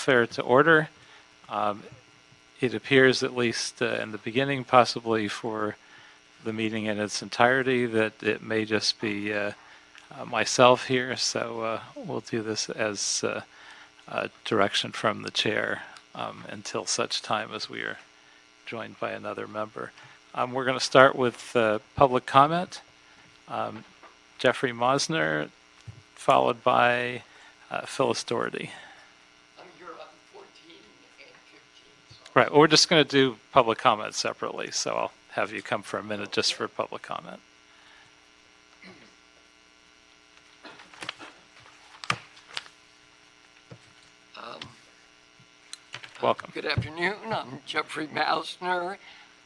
welfare to order. It appears, at least in the beginning, possibly for the meeting in its entirety, that it may just be myself here, so we'll do this as direction from the chair until such time as we are joined by another member. We're going to start with public comment. Jeffrey Mosner, followed by Phyllis Doherty. You're on 14 and 15. So. Right, well, we're just going to do public comment separately, so I'll have you come for a minute just for public comment. Welcome. Good afternoon. I'm Jeffrey Mosner.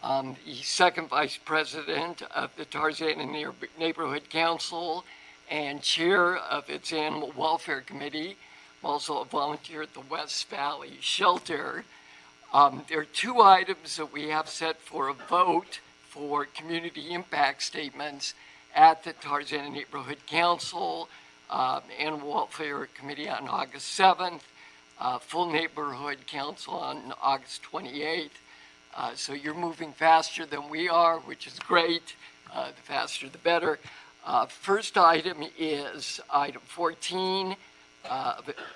I'm the second vice president of the Tarzana Neighborhood Council and chair of its Animal Welfare Committee. I'm also a volunteer at the West Valley Shelter. There are two items that we have set for a vote for community impact statements at the Tarzana Neighborhood Council, Animal Welfare Committee on August 7th, full Neighborhood Council on August 28th. So you're moving faster than we are, which is great. The faster, the better. First item is item 14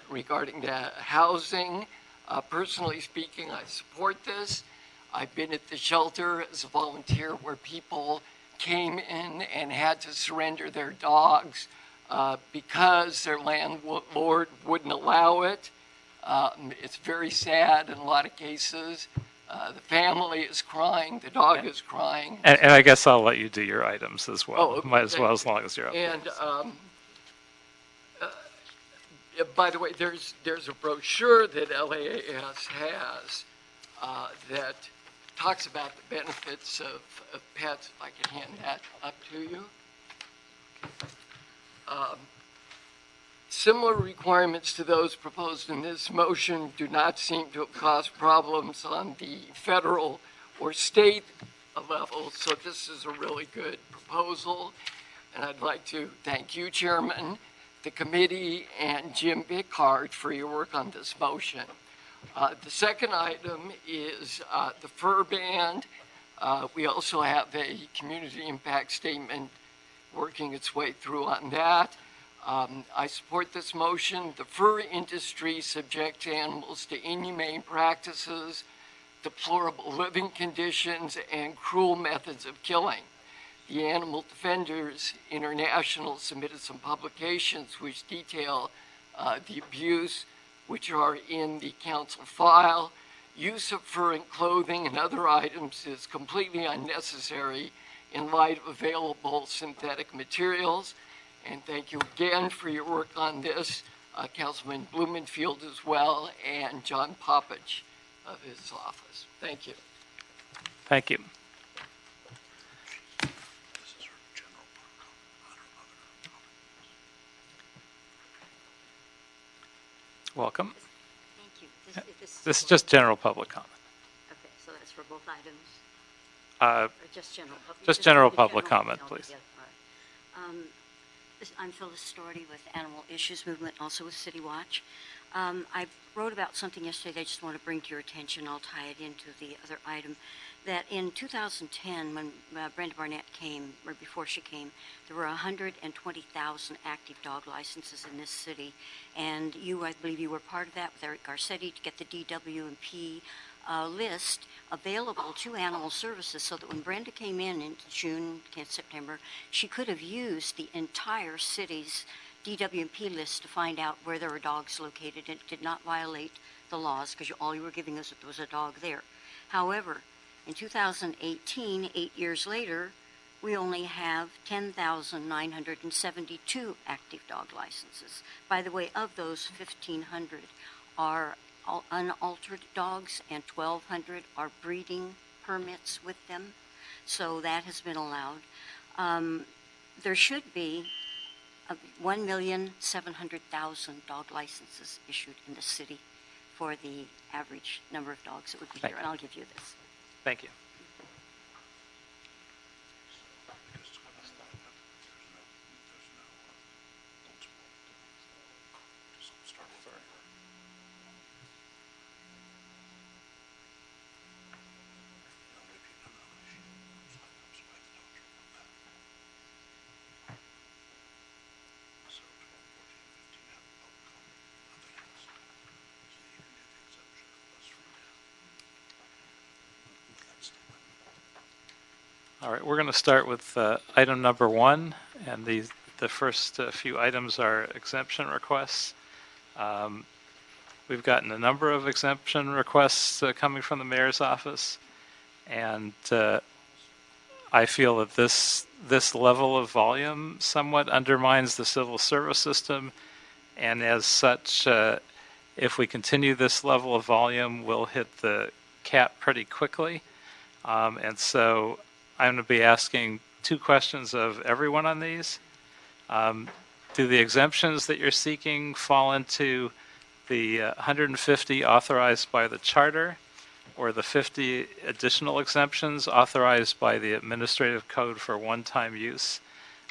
regarding the housing. Personally speaking, I support this. I've been at the shelter as a volunteer where people came in and had to surrender their dogs because their landlord wouldn't allow it. It's very sad in a lot of cases. The family is crying, the dog is crying. And I guess I'll let you do your items as well. Oh, okay. Might as well, as long as you're up. And by the way, there's a brochure that LAAS has that talks about the benefits of pets. If I can hand that up to you. Similar requirements to those proposed in this motion do not seem to have caused problems on the federal or state level, so this is a really good proposal. And I'd like to thank you, Chairman, the committee, and Jim Bickhardt for your work on this motion. The second item is the fur ban. We also have a community impact statement working its way through on that. I support this motion. The fur industry subjects animals to inhumane practices, deplorable living conditions, and cruel methods of killing. The Animal Defenders International submitted some publications which detail the abuse, which are in the council file. Use of fur in clothing and other items is completely unnecessary in light of available synthetic materials. And thank you again for your work on this, Councilman Blumenfield as well, and John Poppich of his office. Thank you. Thank you. Welcome. Thank you. This is just general public comment. Okay, so that's for both items? Or just general public? Just general public comment, please. Yeah, all right. I'm Phyllis Doherty with Animal Issues Movement, also with City Watch. I wrote about something yesterday that I just want to bring to your attention. I'll tie it into the other item. That in 2010, when Brenda Barnett came, or before she came, there were 120,000 active dog licenses in this city. And I believe you were part of that with Eric Garcetti to get the DWMP list available to Animal Services so that when Brenda came in June, September, she could have used the entire city's DWMP list to find out where there were dogs located, and it did not violate the laws because all you were giving us was a dog there. However, in 2018, 8 years later, we only have 10,972 active dog licenses. By the way, of those, 1,500 are unaltered dogs and 1,200 are breeding permits with them. So that has been allowed. There should be 1,700,000 dog licenses issued in the city for the average number of dogs that would be here. And I'll give you this. Thank you. All right, we're going to start with item number 1, and the first few items are exemption requests. We've gotten a number of exemption requests coming from the mayor's office, and I feel that this level of volume somewhat undermines the civil service system, and as such, if we continue this level of volume, we'll hit the cap pretty quickly. And so I'm going to be asking 2 questions of everyone on these. Do the exemptions that you're seeking fall into the 150 authorized by the charter, or the 50 additional exemptions authorized by the administrative code for one-time use,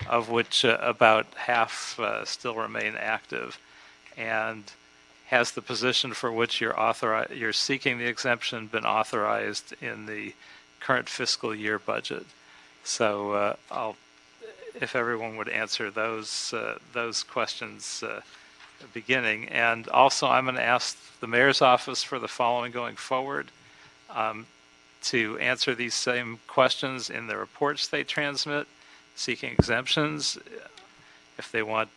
of which about half still remain active? And has the position for which you're seeking the exemption been authorized in the current fiscal year budget? So if everyone would answer those questions beginning. And also I'm going to ask the mayor's office for the following going forward, to answer these same questions in the reports they transmit, seeking exemptions, if they want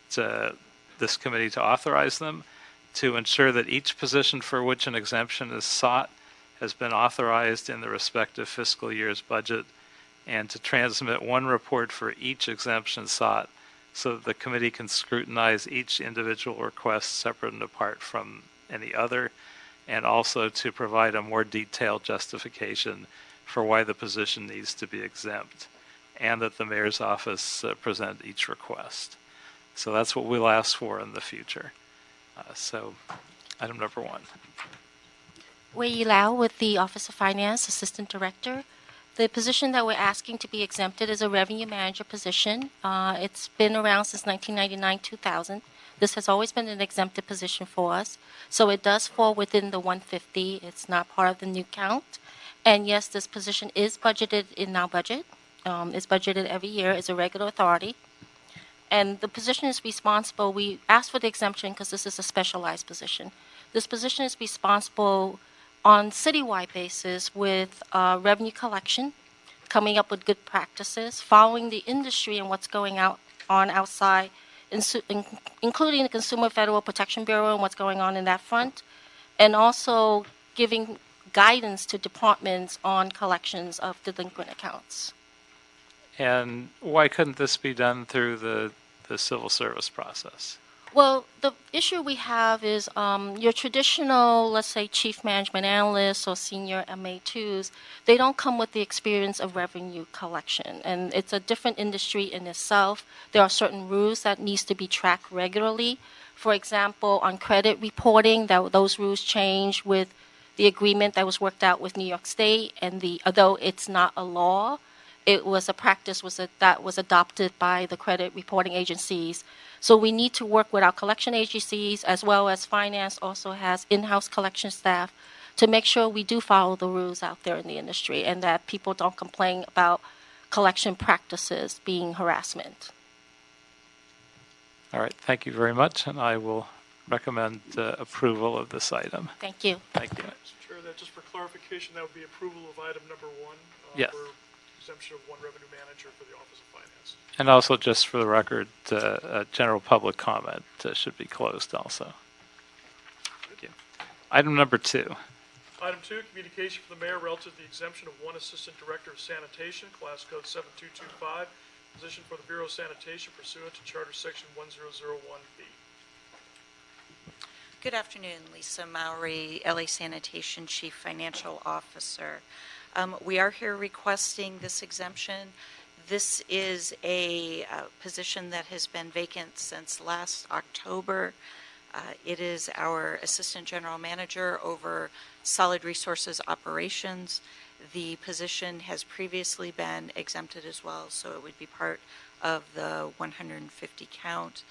this committee to authorize them, to ensure that each position for which an exemption is sought has been authorized in the respective fiscal year's budget, and to transmit one report for each exemption sought so that the committee can scrutinize each individual request separate and apart from any other, and also to provide a more detailed justification for why the position needs to be exempt, and that the mayor's office present each request. So that's what we'll ask for in the future. So item number 1. Wei Lau with the Office of Finance, Assistant Director. The position that we're asking to be exempted is a revenue manager position. It's been around since 1999-2000. This has always been an exempted position for us. So it does fall within the 150. It's not part of the new count. And yes, this position is budgeted in our budget. It's budgeted every year. It's a regular authority. And the position is responsible. We asked for the exemption because this is a specialized position. This position is responsible on citywide basis with revenue collection, coming up with good practices, following the industry and what's going on outside, including the Consumer Federal Protection Bureau and what's going on in that front, and also giving guidance to departments on collections of delinquent accounts. And why couldn't this be done through the civil service process? Well, the issue we have is your traditional, let's say, chief management analysts or senior MA2s, they don't come with the experience of revenue collection. And it's a different industry in itself. There are certain rules that needs to be tracked regularly. For example, on credit reporting, those rules change with the agreement that was worked out with New York State. And although it's not a law, it was a practice that was adopted by the credit reporting agencies. So we need to work with our collection agencies, as well as finance also has in-house collection staff, to make sure we do follow the rules out there in the industry and that people don't complain about collection practices being harassment. All right, thank you very much, and I will recommend approval of this item. Thank you. Thank you. Mr. Chair, that just for clarification, that would be approval of item number 1. Yes. For exemption of one revenue manager for the Office of Finance. And also, just for the record, general public comment should be closed also. Thank you. Item number 2. Item 2, communication from the mayor relative to the exemption of one assistant director of sanitation, class code 7225, position for the Bureau of Sanitation pursuant to Charter Section 1001B. Good afternoon, Lisa Mowry, LA Sanitation Chief Financial Officer. We are here requesting this exemption. This is a position that has been vacant since last October. It is our Assistant General Manager over Solid Resources Operations. The position has previously been exempted as well, so it would be part of the 150 count.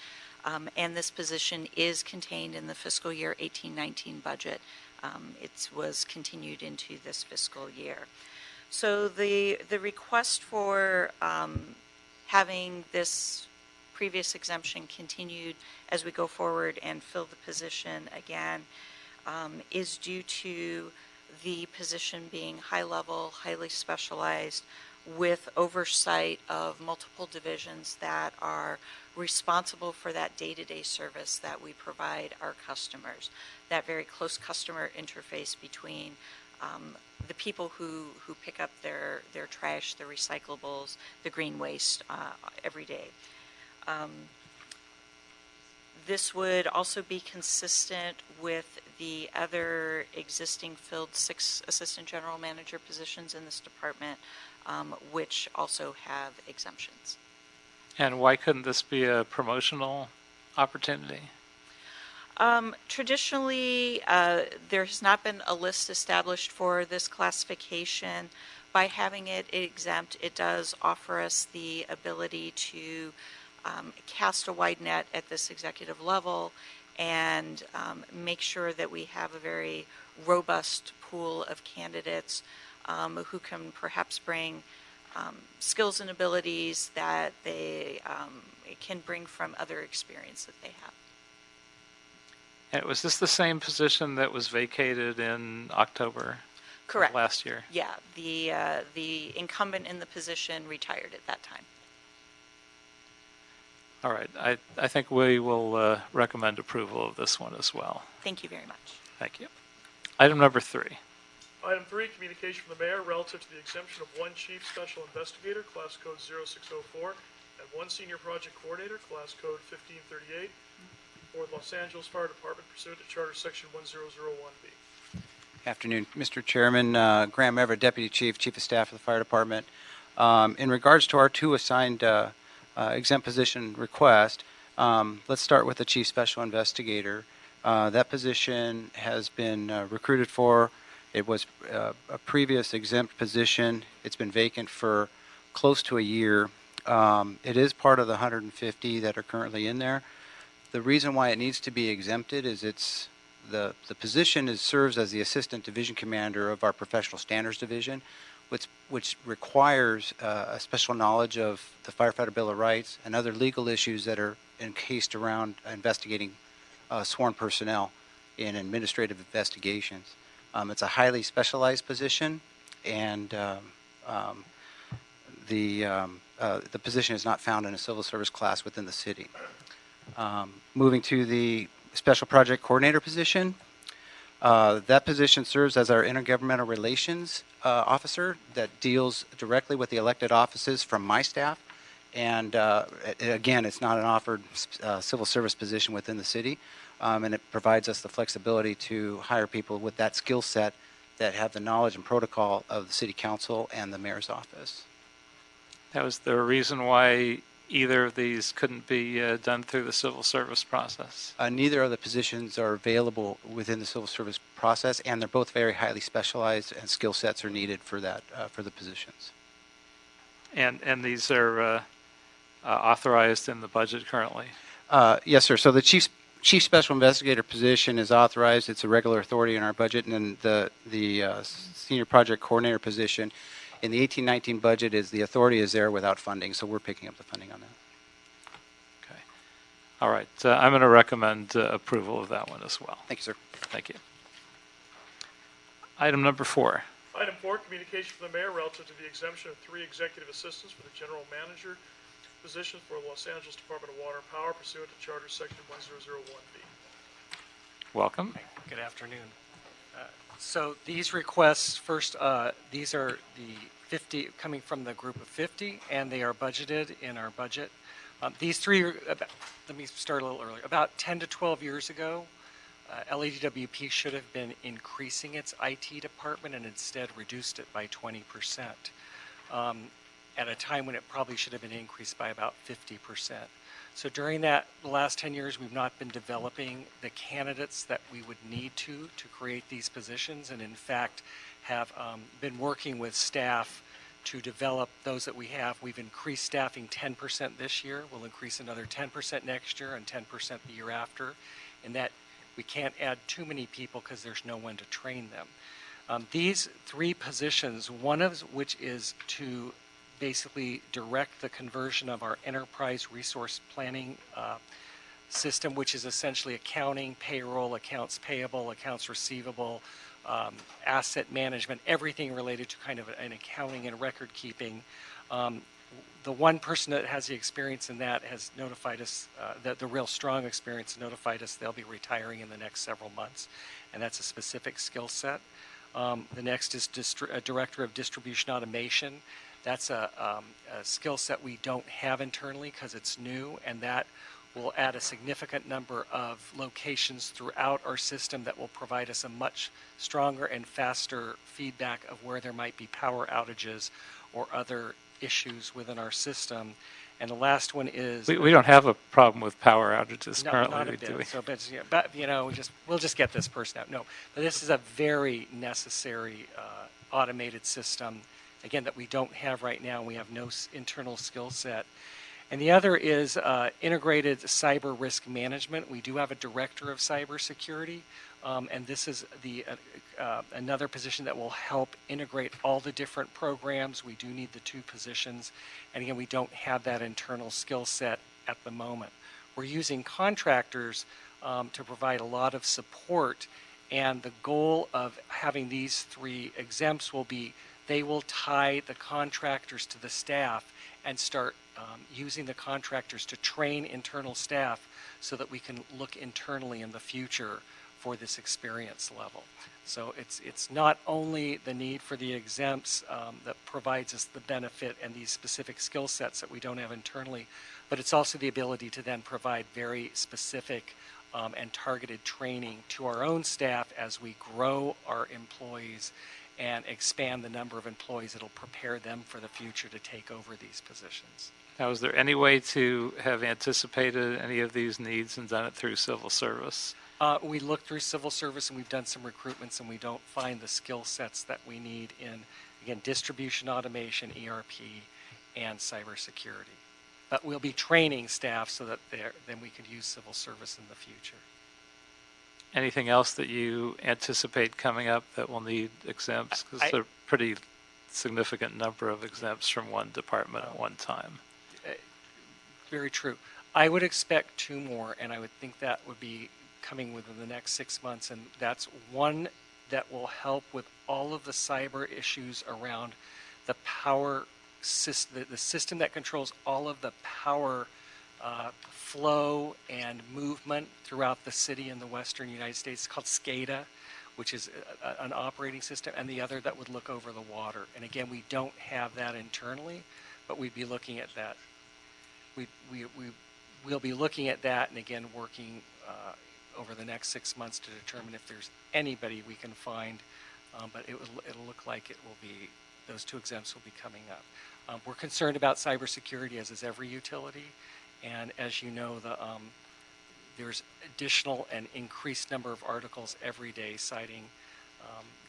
And this position is contained in the fiscal year 18-19 budget. It was continued into this fiscal year. So the request for having this previous exemption continued as we go forward and fill the position again is due to the position being high level, highly specialized, with oversight of multiple divisions that are responsible for that day-to-day service that we provide our customers, that very close customer interface between the people who pick up their trash, the recyclables, the green waste every day. This would also be consistent with the other existing filled 6 assistant general manager positions in this department, which also have exemptions. And why couldn't this be a promotional opportunity? Traditionally, there has not been a list established for this classification. By having it exempt, it does offer us the ability to cast a wide net at this executive level and make sure that we have a very robust pool of candidates who can perhaps bring skills and abilities that they can bring from other experience that they have. And was this the same position that was vacated in October Correct. of last year? Yeah, the incumbent in the position retired at that time. All right. I think we will recommend approval of this one as well. Thank you very much. Thank you. Item number 3. Item 3, communication from the mayor relative to the exemption of 1 chief special investigator, class code 0604, and 1 senior project coordinator, class code 1538, for the Los Angeles Fire Department pursuant to Charter Section 1001B. Afternoon, Mr. Chairman. Graham Everett, Deputy Chief, Chief of Staff of the Fire Department. In regards to our 2 assigned exempt position request, let's start with the Chief Special Investigator. That position has been recruited for. It was a previous exempt position. It's been vacant for close to a year. It is part of the 150 that are currently in there. The reason why it needs to be exempted is the position serves as the Assistant Division Commander of our Professional Standards Division, which requires a special knowledge of the Firefighter Bill of Rights and other legal issues that are encased around investigating sworn personnel in administrative investigations. It's a highly specialized position, and the position is not found in a civil service class within the city. Moving to the Special Project Coordinator position, that position serves as our intergovernmental relations officer that deals directly with the elected offices from my staff. And again, it's not an offered civil service position within the city, and it provides us the flexibility to hire people with that skill set that have the knowledge and protocol of the city council and the mayor's office. That was the reason why either of these couldn't be done through the civil service process? Neither of the positions are available within the civil service process, and they're both very highly specialized, and skill sets are needed for that for the positions. And these are authorized in the budget currently? Yes, sir. So the chief special investigator position is authorized. It's a regular authority in our budget, and then the senior project coordinator position in the 18-19 budget is the authority is there without funding, so we're picking up the funding on that. Okay. All right. I'm going to recommend approval of that one as well. Thank you, sir. Thank you. Item number 4. Item 4, communication from the mayor relative to the exemption of 3 executive assistants for the general manager position for the Los Angeles Department of Water and Power pursuant to Charter Section 1001B. Welcome. Good afternoon. So these requests, first, these are the 50 coming from the group of 50, and they are budgeted in our budget. These 3 are, let me start a little earlier. About 10 to 12 years ago, LADWP should have been increasing its IT department and instead reduced it by 20%. At a time when it probably should have been increased by about 50%. So during the last 10 years, we've not been developing the candidates that we would need to create these positions, and in fact have been working with staff to develop those that we have. We've increased staffing 10% this year. We'll increase another 10% next year and 10% the year after, and that we can't add too many people because there's no one to train them. These 3 positions, one of which is to basically direct the conversion of our enterprise resource planning system, which is essentially accounting, payroll, accounts payable, accounts receivable, asset management, everything related to kind of an accounting and record keeping. The one person that has the experience in that has notified us, the real strong experience notified us they'll be retiring in the next several months, and that's a specific skill set. The next is a Director of Distribution Automation. That's a skill set we don't have internally because it's new, and that will add a significant number of locations throughout our system that will provide us a much stronger and faster feedback of where there might be power outages or other issues within our system. And the last one is... We don't have a problem with power outages No, currently, not a do we? bit. So, but we'll just get this person out. No, but this is a very necessary automated system, again, that we don't have right now. We have no internal skill set. And the other is integrated cyber risk management. We do have a director of cybersecurity, and this is another position that will help integrate all the different programs. We do need the two positions, and again, we don't have that internal skill set at the moment. We're using contractors to provide a lot of support, and the goal of having these three exempts will be they will tie the contractors to the staff and start using the contractors to train internal staff so that we can look internally in the future for this experience level. So it's not only the need for the exempts that provides us the benefit and these specific skill sets that we don't have internally, but it's also the ability to then provide very specific and targeted training to our own staff as we grow our employees and expand the number of employees. It'll prepare them for the future to take over these positions. Now, is there any way to have anticipated any of these needs and done it through civil service? We look through civil service, and we've done some recruitments, and we don't find the skill sets that we need in, again, distribution automation, ERP, and cybersecurity. But we'll be training staff so that then we could use civil service in the future. Anything else that you anticipate coming up that will need exempts? Because there are a pretty significant number of exempts from one department at one time. Very true. I would expect 2 more, and I would think that would be coming within the next 6 months, and that's one that will help with all of the cyber issues around the power system, the system that controls all of the power flow and movement throughout the city in the western United States. It's called SCADA, which is an operating system, and the other that would look over the water. And again, we don't have that internally, but we'd be looking at that. We'll be looking at that, and again, working over the next 6 months to determine if there's anybody we can find, but it'll look like it will be, those 2 exempts will be coming up. We're concerned about cybersecurity, as is every utility, and as you know, there's additional and increased number of articles every day citing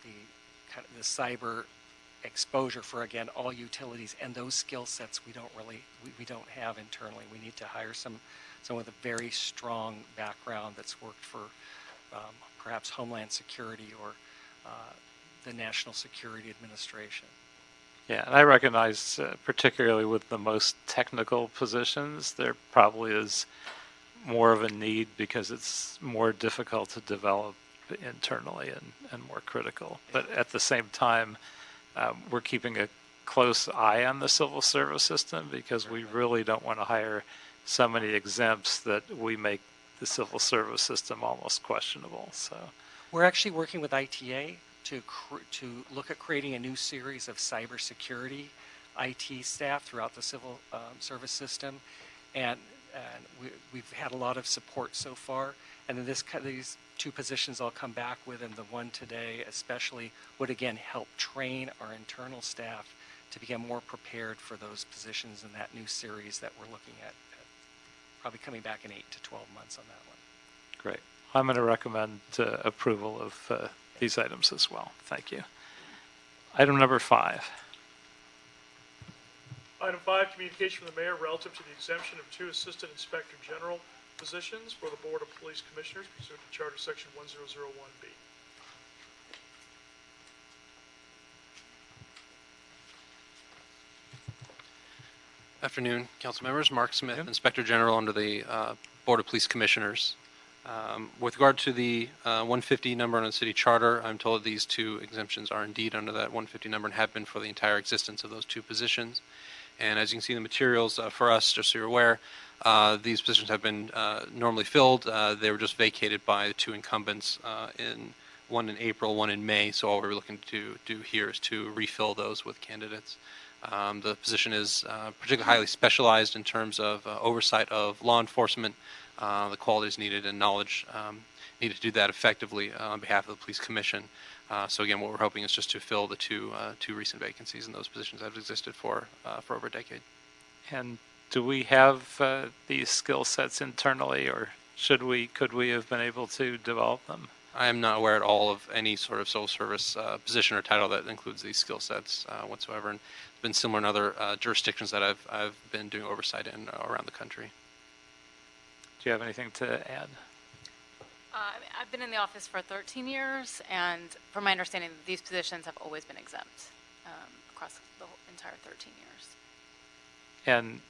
the cyber exposure for, again, all utilities, and those skill sets we don't have internally. We need to hire someone with a very strong background that's worked for perhaps Homeland Security or the National Security Administration. Yeah, and I recognize, particularly with the most technical positions, there probably is more of a need because it's more difficult to develop internally and more critical. But at the same time, we're keeping a close eye on the civil service system because we really don't want to hire so many exempts that we make the civil service system almost questionable. So we're actually working with ITA to look at creating a new series of cybersecurity IT staff throughout the civil service system, and we've had a lot of support so far. And then these 2 positions I'll come back with, and the one today especially, would again help train our internal staff to become more prepared for those positions in that new series that we're looking at probably coming back in 8 to 12 months on that one. great. I'm going to recommend approval of these items as well. Thank you. Item number 5. Item 5, communication from the mayor relative to the exemption of 2 assistant inspector general positions for the Board of Police Commissioners pursuant to Charter Section 1001B. Afternoon, council members. Mark Smith, Inspector General under the Board of Police Commissioners. With regard to the 150 number on the city charter, I'm told these two exemptions are indeed under that 150 number and have been for the entire existence of those two positions. And as you can see in the materials for us, just so you're aware, these positions have been normally filled. They were just vacated by the two incumbents, one in April, one in May. So all we're looking to do here is to refill those with candidates. The position is particularly highly specialized in terms of oversight of law enforcement, the qualities needed and knowledge needed to do that effectively on behalf of the police commission. So again, what we're hoping is just to fill the two recent vacancies in those positions that have existed for over a decade. And do we have these skill sets internally, or could we have been able to develop them? I am not aware at all of any sort of civil service position or title that includes these skill sets whatsoever. And it's been similar in other jurisdictions that I've been doing oversight in around the country. Do you have anything to add? I've been in the office for 13 years, and from my understanding, these positions have always been exempt across the whole entire 13 years. And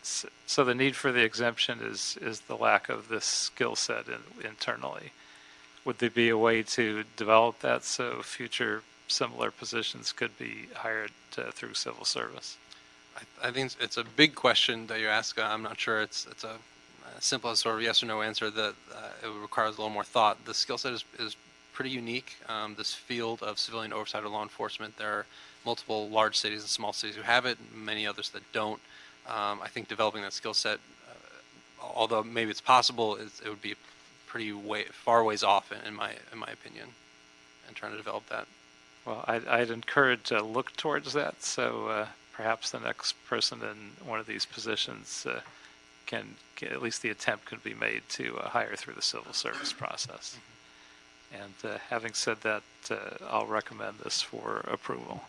so the need for the exemption is the lack of this skill set internally. Would there be a way to develop that so future similar positions could be hired through civil service? I think it's a big question that you ask. I'm not sure it's a simple as sort of yes or no answer. That it requires a little more thought. The skill set is pretty unique. This field of civilian oversight of law enforcement, there are multiple large cities and small cities who have it, many others that don't. I think developing that skill set, although maybe it's possible, it would be pretty far ways off in my opinion, and trying to develop that. Well, I'd encourage a look towards that. So perhaps the next person in one of these positions can at least the attempt could be made to hire through the civil service process. And having said that, I'll recommend this for approval.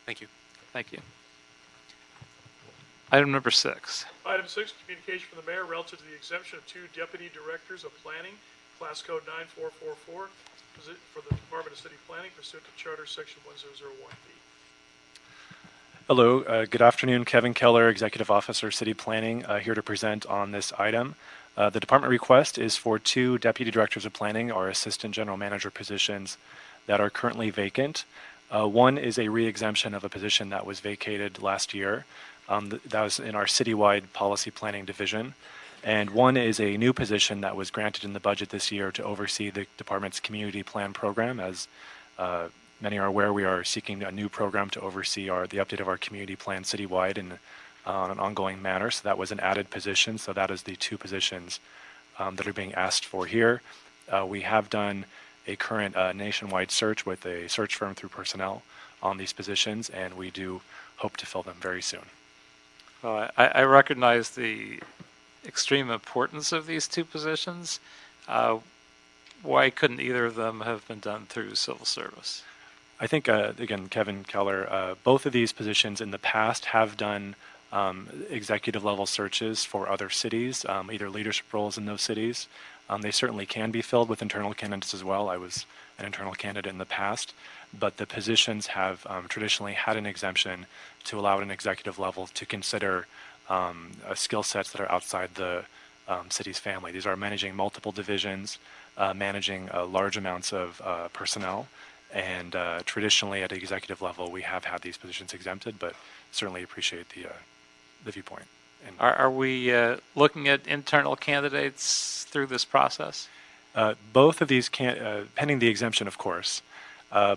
Thank you. Thank you. Item number 6. Item 6, communication from the mayor relative to the exemption of 2 deputy directors of planning, class code 9444, for the Department of City Planning pursuant to Charter Section 1001B. Hello, good afternoon. Kevin Keller, Executive Officer, City Planning, here to present on this item. The department request is for 2 deputy directors of planning or assistant general manager positions that are currently vacant. One is a re-exemption of a position that was vacated last year. That was in our citywide policy planning division. And one is a new position that was granted in the budget this year to oversee the department's community plan program. As many are aware, we are seeking a new program to oversee the update of our community plan citywide and on an ongoing manner. So that was an added position. So that is the 2 positions that are being asked for here. We have done a current nationwide search with a search firm through personnel on these positions, and we do hope to fill them very soon. Well, I recognize the extreme importance of these 2 positions. Why couldn't either of them have been done through civil service? I think, again, Kevin Keller, both of these positions in the past have done executive level searches for other cities, either leadership roles in those cities. They certainly can be filled with internal candidates as well. I was an internal candidate in the past, but the positions have traditionally had an exemption to allow at an executive level to consider skill sets that are outside the city's family. These are managing multiple divisions, managing large amounts of personnel, and traditionally at the executive level we have had these positions exempted, but certainly appreciate the viewpoint. And Are we looking at internal candidates through this process? both of these, pending the exemption of course,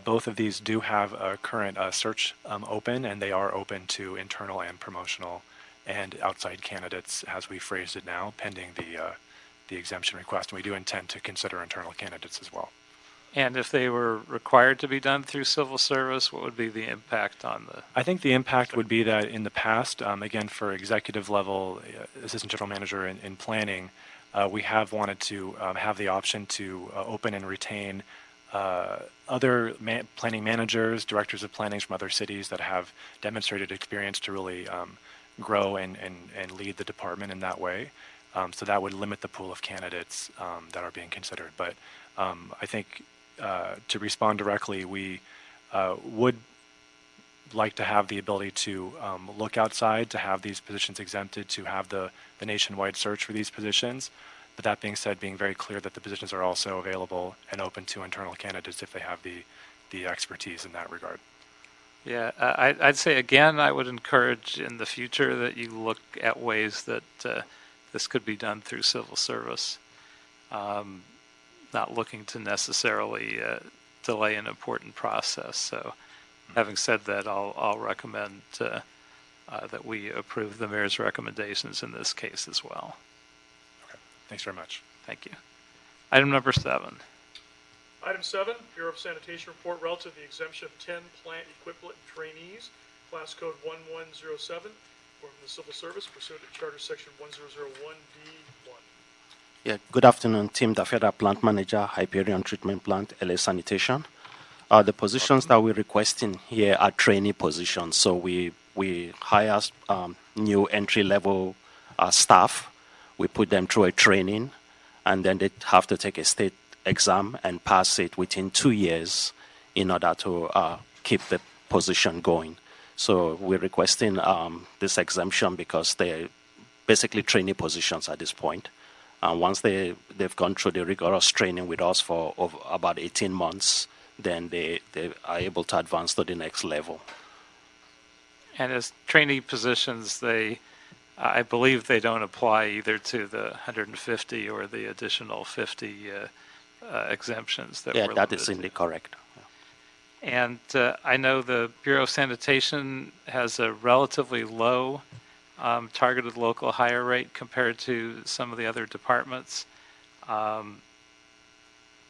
both of these do have a current search open, and they are open to internal and promotional and outside candidates, as we phrased it now, pending the exemption request. And we do intend to consider internal candidates as well. And if they were required to be done through civil service, what would be the impact on the... I think the impact would be that in the past, again, for executive level, assistant general manager in planning, we have wanted to have the option to open and retain other planning managers, directors of planning from other cities that have demonstrated experience to really grow and lead the department in that way. So that would limit the pool of candidates that are being considered. But I think to respond directly, we would like to have the ability to look outside, to have these positions exempted, to have the nationwide search for these positions. But that being said, being very clear that the positions are also available and open to internal candidates if they have the expertise in that regard. Yeah, I'd say again, I would encourage in the future that you look at ways that this could be done through civil service, not looking to necessarily delay an important process. So, having said that, I'll recommend that we approve the mayor's recommendations in this case as well. Okay. Thanks very much. Thank you. Item number 7. Item 7, Bureau of Sanitation report relative to the exemption of 10 plant equivalent trainees, class code 1107, from the civil service pursuant to Charter Section 1001D1. Yeah, good afternoon, Tim Dafeda, Plant Manager, Hyperion Treatment Plant, LA Sanitation. The positions that we're requesting here are trainee positions. So we hire new entry-level staff. We put them through a training, and then they have to take a state exam and pass it within 2 years in order to keep the position going. So we're requesting this exemption because they're basically trainee positions at this point. Once they've gone through the rigorous training with us for about 18 months, then they are able to advance to the next level. And as trainee positions, I believe they don't apply either to the 150 or the additional 50 exemptions that Yeah, were that is limited indeed to. correct. And I know the Bureau of Sanitation has a relatively low targeted local hire rate compared to some of the other departments.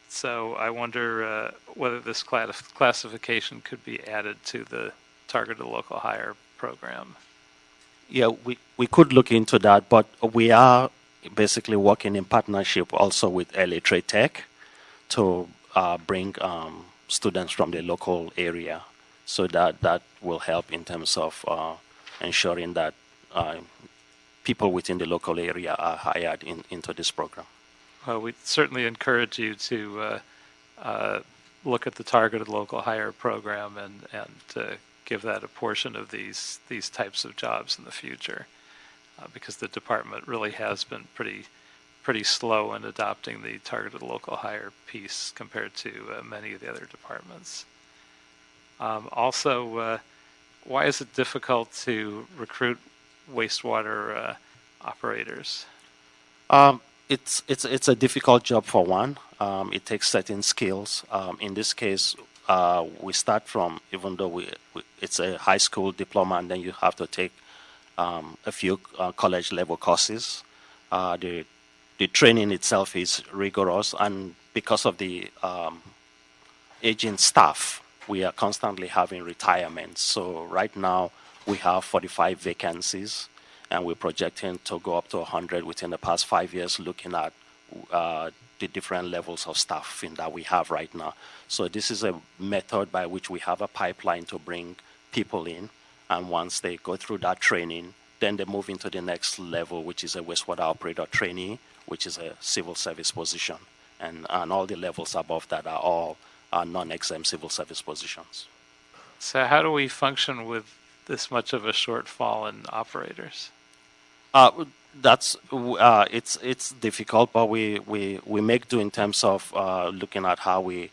So I wonder whether this classification could be added to the targeted local hire program. Yeah, we could look into that, but we are basically working in partnership also with LA Trade Tech to bring students from the local area. So that will help in terms of ensuring that people within the local area are hired into this program. Well, we certainly encourage you to look at the targeted local hire program and give that a portion of these types of jobs in the future, because the department really has been pretty slow in adopting the targeted local hire piece compared to many of the other departments. Also, why is it difficult to recruit wastewater operators? It's a difficult job for one. It takes certain skills. In this case, we start from, even though it's a high school diploma, and then you have to take a few college level courses. The training itself is rigorous, and because of the aging staff, we are constantly having retirements. So right now we have 45 vacancies, and we're projecting to go up to 100 within the past 5 years, looking at the different levels of staffing that we have right now. So this is a method by which we have a pipeline to bring people in, and once they go through that training, then they move into the next level, which is a wastewater operator trainee, which is a civil service position. And all the levels above that are all non-exempt civil service positions. So how do we function with this much of a shortfall in operators? It's difficult, but we make do in terms of looking at how we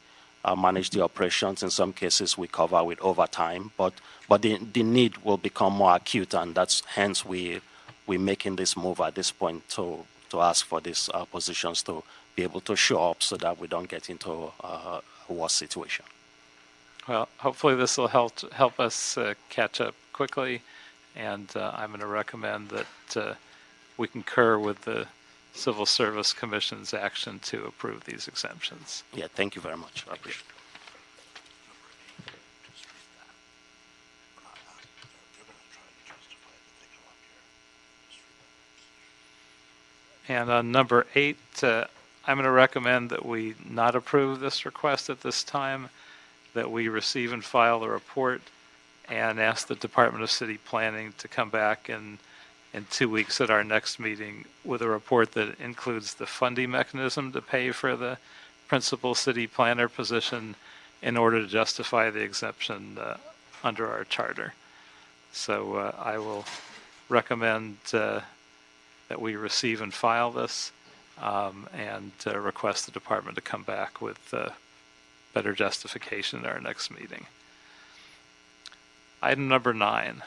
manage the operations. In some cases, we cover with overtime, but the need will become more acute, and that's hence we're making this move at this point to ask for these positions to be able to show up so that we don't get into a worse situation. Well, hopefully this will help us catch up quickly, and I'm going to recommend that we concur with the Civil Service Commission's action to approve these exemptions. Yeah, thank you very much. I appreciate it. And on number 8, I'm going to recommend that we not approve this request at this time, that we receive and file the report and ask the Department of City Planning to come back in 2 weeks at our next meeting with a report that includes the funding mechanism to pay for the principal city planner position in order to justify the exemption under our charter. So I will recommend that we receive and file this. and request the department to come back with better justification at our next meeting. Item number 9.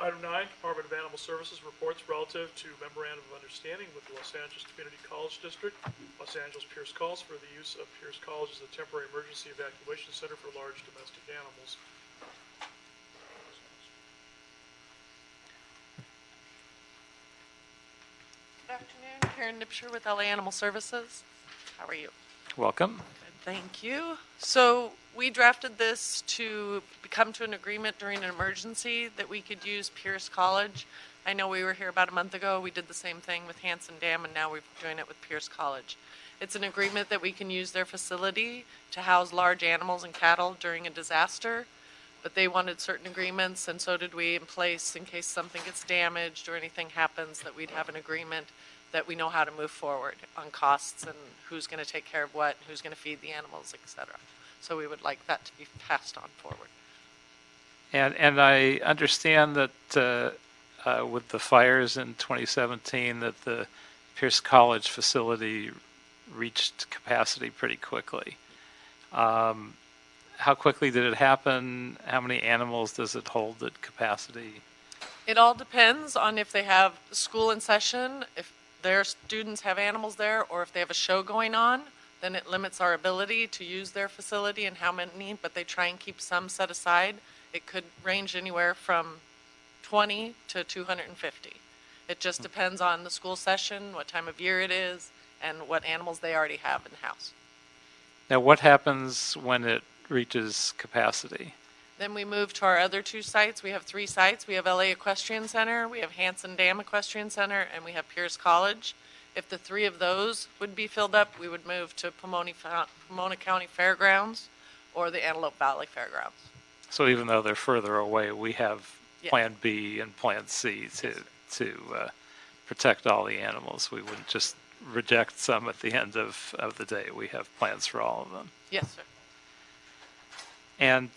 Item 9, Department of Animal Services reports relative to Memorandum of Understanding with the Los Angeles Community College District, Los Angeles Pierce calls for the use of Pierce College as a temporary emergency evacuation center for large domestic animals. Good afternoon, Karen Nipscher with LA Animal Services. How are you? Welcome. Good, thank you. So we drafted this to come to an agreement during an emergency that we could use Pierce College. I know we were here about a month ago. We did the same thing with Hanson Dam, and now we're doing it with Pierce College. It's an agreement that we can use their facility to house large animals and cattle during a disaster, but they wanted certain agreements, and so did we, in place in case something gets damaged or anything happens, that we'd have an agreement that we know how to move forward on costs and who's going to take care of what, who's going to feed the animals, etc. So we would like that to be passed on forward. And I understand that with the fires in 2017, that the Pierce College facility reached capacity pretty quickly. How quickly did it happen? How many animals does it hold at capacity? It all depends on if they have school in session, if their students have animals there, or if they have a show going on. Then it limits our ability to use their facility and how many, but they try and keep some set aside. It could range anywhere from 20 to 250. It just depends on the school session, what time of year it is, and what animals they already have in the house. Now, what happens when it reaches capacity? Then we move to our other 2 sites. We have 3 sites. We have LA Equestrian Center, we have Hanson Dam Equestrian Center, and we have Pierce College. If the 3 of those would be filled up, we would move to Pomona County Fairgrounds or the Antelope Valley Fairgrounds. So even though they're further away, we have Yes. Plan B and Plan C to protect all the animals. We wouldn't just reject some at the end of the day. We have plans for all of them. Yes, sir. And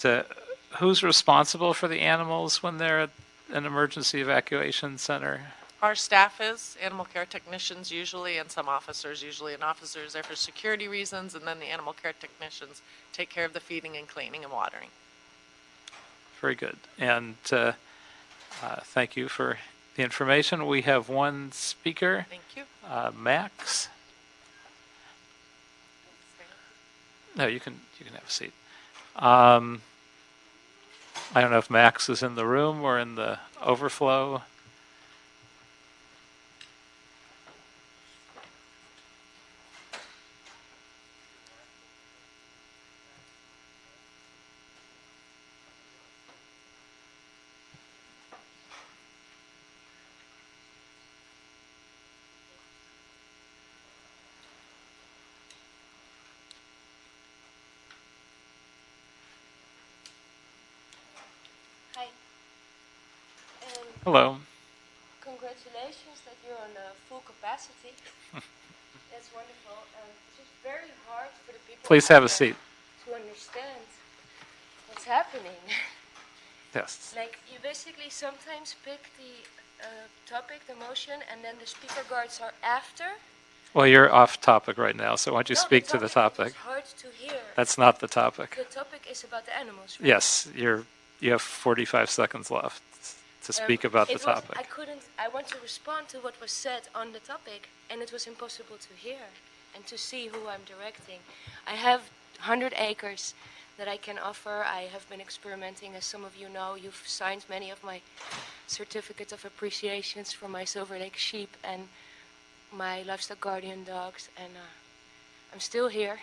who's responsible for the animals when they're at an emergency evacuation center? Our staff is animal care technicians usually, and some officers usually. An officer is there for security reasons, and then the animal care technicians take care of the feeding and cleaning and watering. Very good. And thank you for the information. We have one speaker. Thank you. Max. No, you can have a seat. I don't know if Max is in the room or in the overflow. Hi. Hello. Congratulations that you're on full capacity. That's wonderful. It's just very hard for the people Please have a seat. to understand what's happening. Yes. Like, you basically sometimes pick the topic, the motion, and then the speaker guards are after. Well, you're off topic right now, so why don't you No, speak to the topic? It's hard to hear. That's not the topic. The topic is about the animals, right? Yes, you have 45 seconds left to speak about the topic. I want to respond to what was said on the topic, and it was impossible to hear and to see who I'm directing. I have 100 acres that I can offer. I have been experimenting, as some of you know. You've signed many of my certificates of appreciations for my Silver Lake sheep and my livestock guardian dogs, and I'm still here.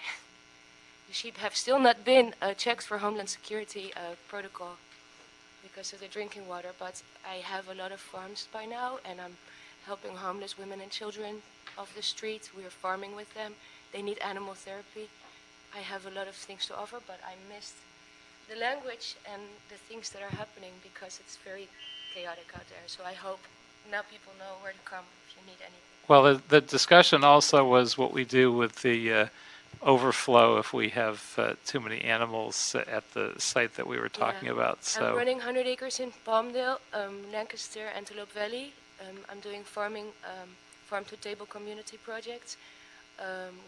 The sheep have still not been checked for Homeland Security protocol because of the drinking water, but I have a lot of farms by now, and I'm helping homeless women and children off the street. We're farming with them. They need animal therapy. I have a lot of things to offer, but I missed the language and the things that are happening because it's very chaotic out there. So I hope now people know where to come if you need anything. Well, the discussion also was what we do with the overflow if we have too many animals at the site that we were talking about. So I'm running 100 acres in Palmdale, Lancaster, Antelope Valley. I'm doing farming farm-to-table community project.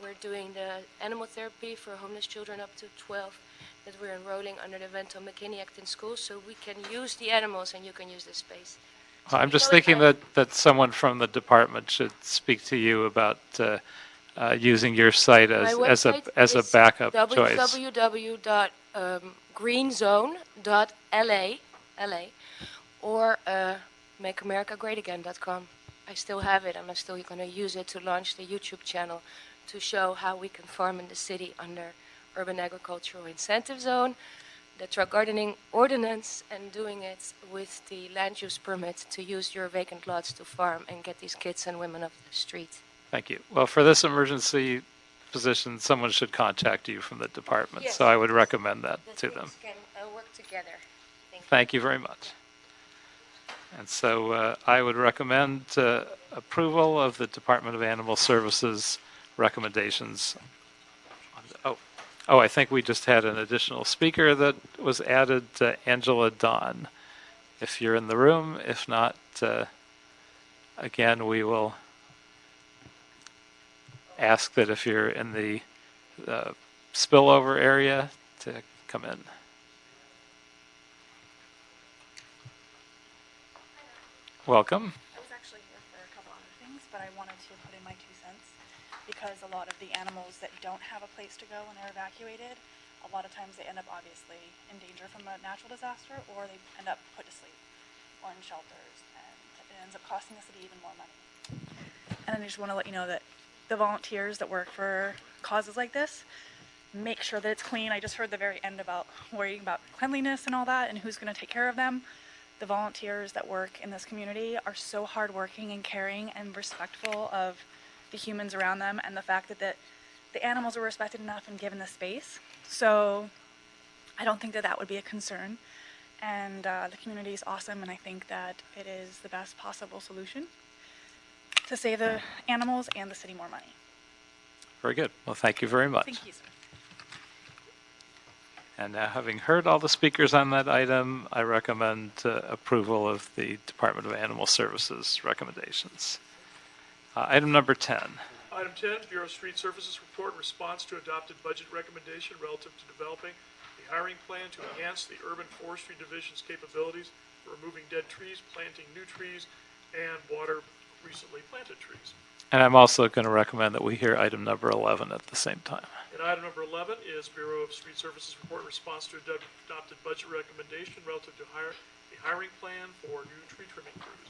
We're doing the animal therapy for homeless children up to 12 that we're enrolling under the Vento McKinney Act in schools, so we can use the animals and you can use the space. So I'm we just call it thinking that someone from the department should speak to you about using your site My as website a is backup choice. www.greenzone.la, or makeamericagreatagain.com. I still have it, and I'm still going to use it to launch the YouTube channel to show how we can farm in the city under Urban Agricultural Incentive Zone, the truck gardening ordinance, and doing it with the land use permit to use your vacant lots to farm and get these kids and women off the street. Thank you. Well, for this emergency position, someone should contact you from the department, Yes. so I would recommend that The to them. things can work together. Thank you very much. And so I would recommend approval of the Department of Animal Services recommendations. Oh, I think we just had an additional speaker that was added, Angela Don. If you're in the room, if not, again, we will ask that if you're in the spillover area to come in. Welcome. I was actually here for a couple other things, but I wanted to put in my 2 cents because a lot of the animals that don't have a place to go when they're evacuated, a lot of times they end up obviously in danger from a natural disaster, or they end up put to sleep or in shelters, and it ends up costing the city even more money. And I just want to let you know that the volunteers that work for causes like this, make sure that it's clean. I just heard the very end about worrying about cleanliness and all that and who's going to take care of them. The volunteers that work in this community are so hardworking and caring and respectful of the humans around them, and the fact that the animals are respected enough and given the space. So I don't think that that would be a concern. And the community is awesome, and I think that it is the best possible solution to save the animals and the city more money. Very good. Well, thank you very much. Thank you, sir. And now, having heard all the speakers on that item, I recommend approval of the Department of Animal Services recommendations. Item number 10. Item 10, Bureau of Street Services report in response to adopted budget recommendation relative to developing a hiring plan to enhance the Urban Forestry Division's capabilities for removing dead trees, planting new trees, and water recently planted trees. And I'm also going to recommend that we hear item number 11 at the same time. And item number 11 is Bureau of Street Services report in response to adopted budget recommendation relative to a hiring plan for new tree trimming crews.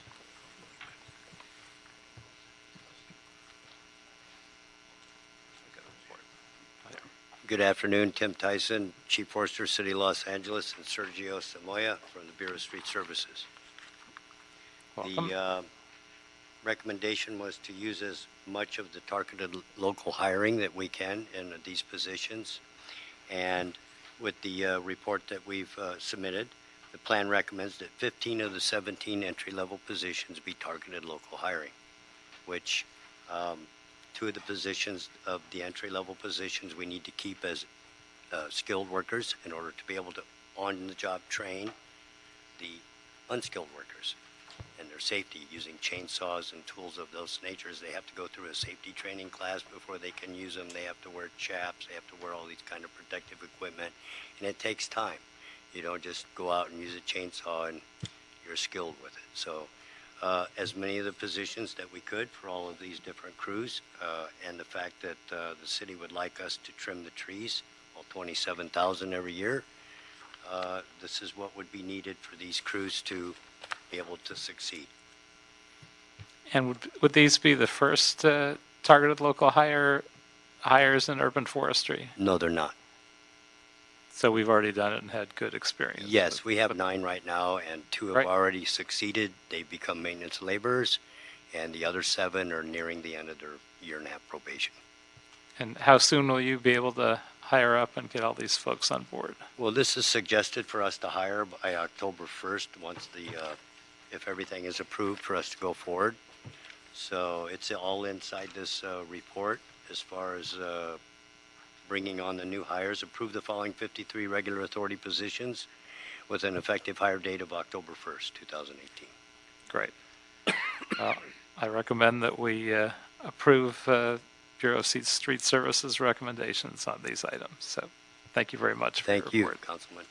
Good afternoon, Tim Tyson, Chief Forester, City of Los Angeles, and Sergio Samoya from the Bureau of Street Services. Welcome. The recommendation was to use as much of the targeted local hiring that we can in these positions. And with the report that we've submitted, the plan recommends that 15 of the 17 entry-level positions be targeted local hiring, which 2 of the positions of the entry-level positions we need to keep as skilled workers in order to be able to on-the-job train the unskilled workers and their safety using chainsaws and tools of those natures. They have to go through a safety training class before they can use them. They have to wear chaps. They have to wear all these kind of protective equipment, and it takes time. You don't just go out and use a chainsaw and you're skilled with it. So as many of the positions that we could for all of these different crews, and the fact that the city would like us to trim the trees, all 27,000 every year, this is what would be needed for these crews to be able to succeed. And would these be the first targeted local hires in urban forestry? No, they're not. So we've already done it and had good experience. Yes, we have 9 right now, and 2 have Right. already succeeded. They've become maintenance laborers, and the other 7 are nearing the end of their year-and-a-half probation. And how soon will you be able to hire up and get all these folks on board? Well, this is suggested for us to hire by October 1st, once if everything is approved for us to go forward. So it's all inside this report as far as bringing on the new hires. Approve the following 53 regular authority positions with an effective hire date of October 1st, 2018. Great. I recommend that we approve Bureau of Street Services recommendations on these items. So thank you very much for your Thank you, report. Councilman.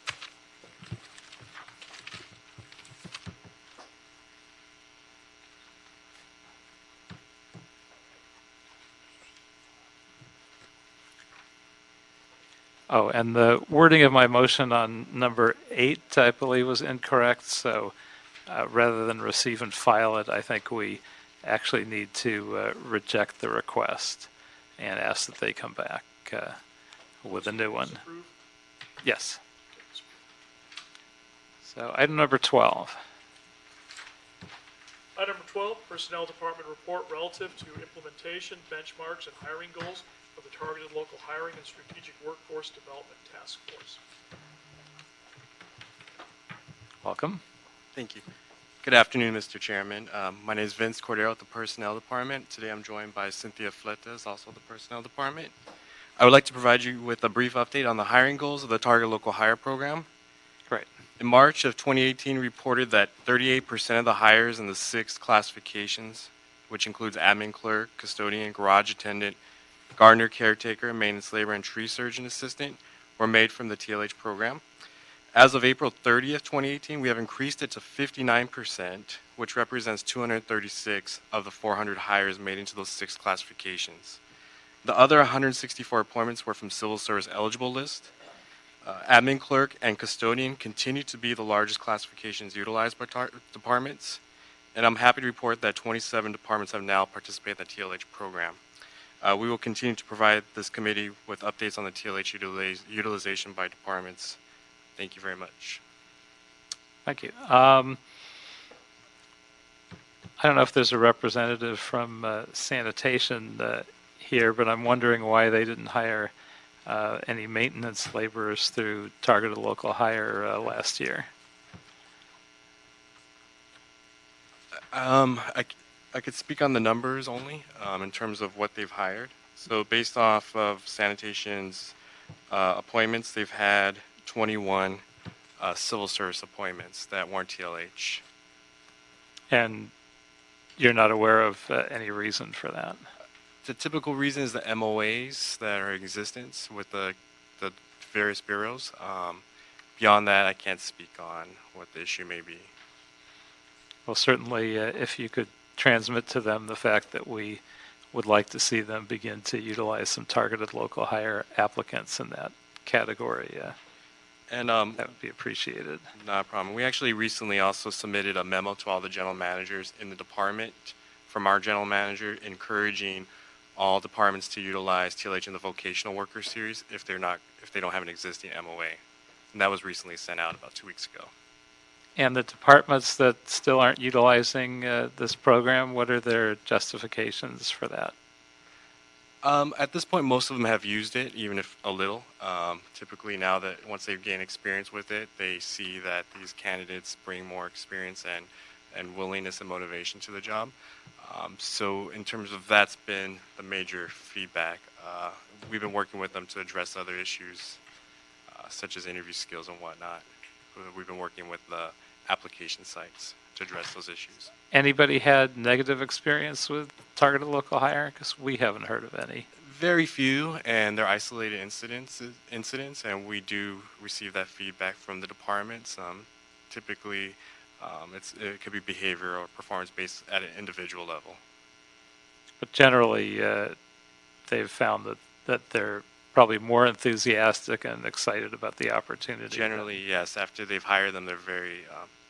Oh, and the wording of my motion on number 8, I believe, was incorrect. So rather than receive and file it, I think we actually need to reject the request and ask that they come back with a new one. Approve. Yes. So item number 12. Item number 12, Personnel Department report relative to implementation, benchmarks, and hiring goals of the Targeted Local Hiring and Strategic Workforce Development Task Force. Welcome. Thank you. Good afternoon, Mr. Chairman. My name is Vince Cordero at the Personnel Department. Today I'm joined by Cynthia Fletes, also the Personnel Department. I would like to provide you with a brief update on the hiring goals of the Target Local Hire Program. Great. In March of 2018, reported that 38% of the hires in the 6 classifications, which includes admin clerk, custodian, garage attendant, gardener, caretaker, maintenance labor, and tree surgeon assistant, were made from the TLH program. As of April 30th, 2018, we have increased it to 59%, which represents 236 of the 400 hires made into those 6 classifications. The other 164 appointments were from civil service eligible list. Admin clerk and custodian continue to be the largest classifications utilized by departments, and I'm happy to report that 27 departments have now participated in the TLH program. We will continue to provide this committee with updates on the TLH utilization by departments. Thank you very much. Thank you. I don't know if there's a representative from sanitation here, but I'm wondering why they didn't hire any maintenance laborers through Targeted Local Hire last year. I could speak on the numbers only in terms of what they've hired. So based off of sanitation's appointments, they've had 21 civil service appointments that weren't TLH. And you're not aware of any reason for that? The typical reason is the MOAs that are in existence with the various bureaus. Beyond that, I can't speak on what the issue may be. Well, certainly, if you could transmit to them the fact that we would like to see them begin to utilize some Targeted Local Hire applicants in that category, and that would be appreciated. Not a problem. We actually recently also submitted a memo to all the general managers in the department from our general manager encouraging all departments to utilize TLH in the vocational worker series if they don't have an existing MOA. And that was recently sent out about 2 weeks ago. And the departments that still aren't utilizing this program, what are their justifications for that? At this point, most of them have used it, even if a little. Typically now that once they've gained experience with it, they see that these candidates bring more experience and willingness and motivation to the job. So in terms of that's been the major feedback. We've been working with them to address other issues, such as interview skills and whatnot. We've been working with the application sites to address those issues. Anybody had negative experience with Targeted Local Hire? Because we haven't heard of any. Very few, and they're isolated incidents, and we do receive that feedback from the departments. Typically, it could be behavior or performance-based at an individual level. But generally, they've found that they're probably more enthusiastic and excited about the opportunity. Generally, yes. After they've hired them, they're very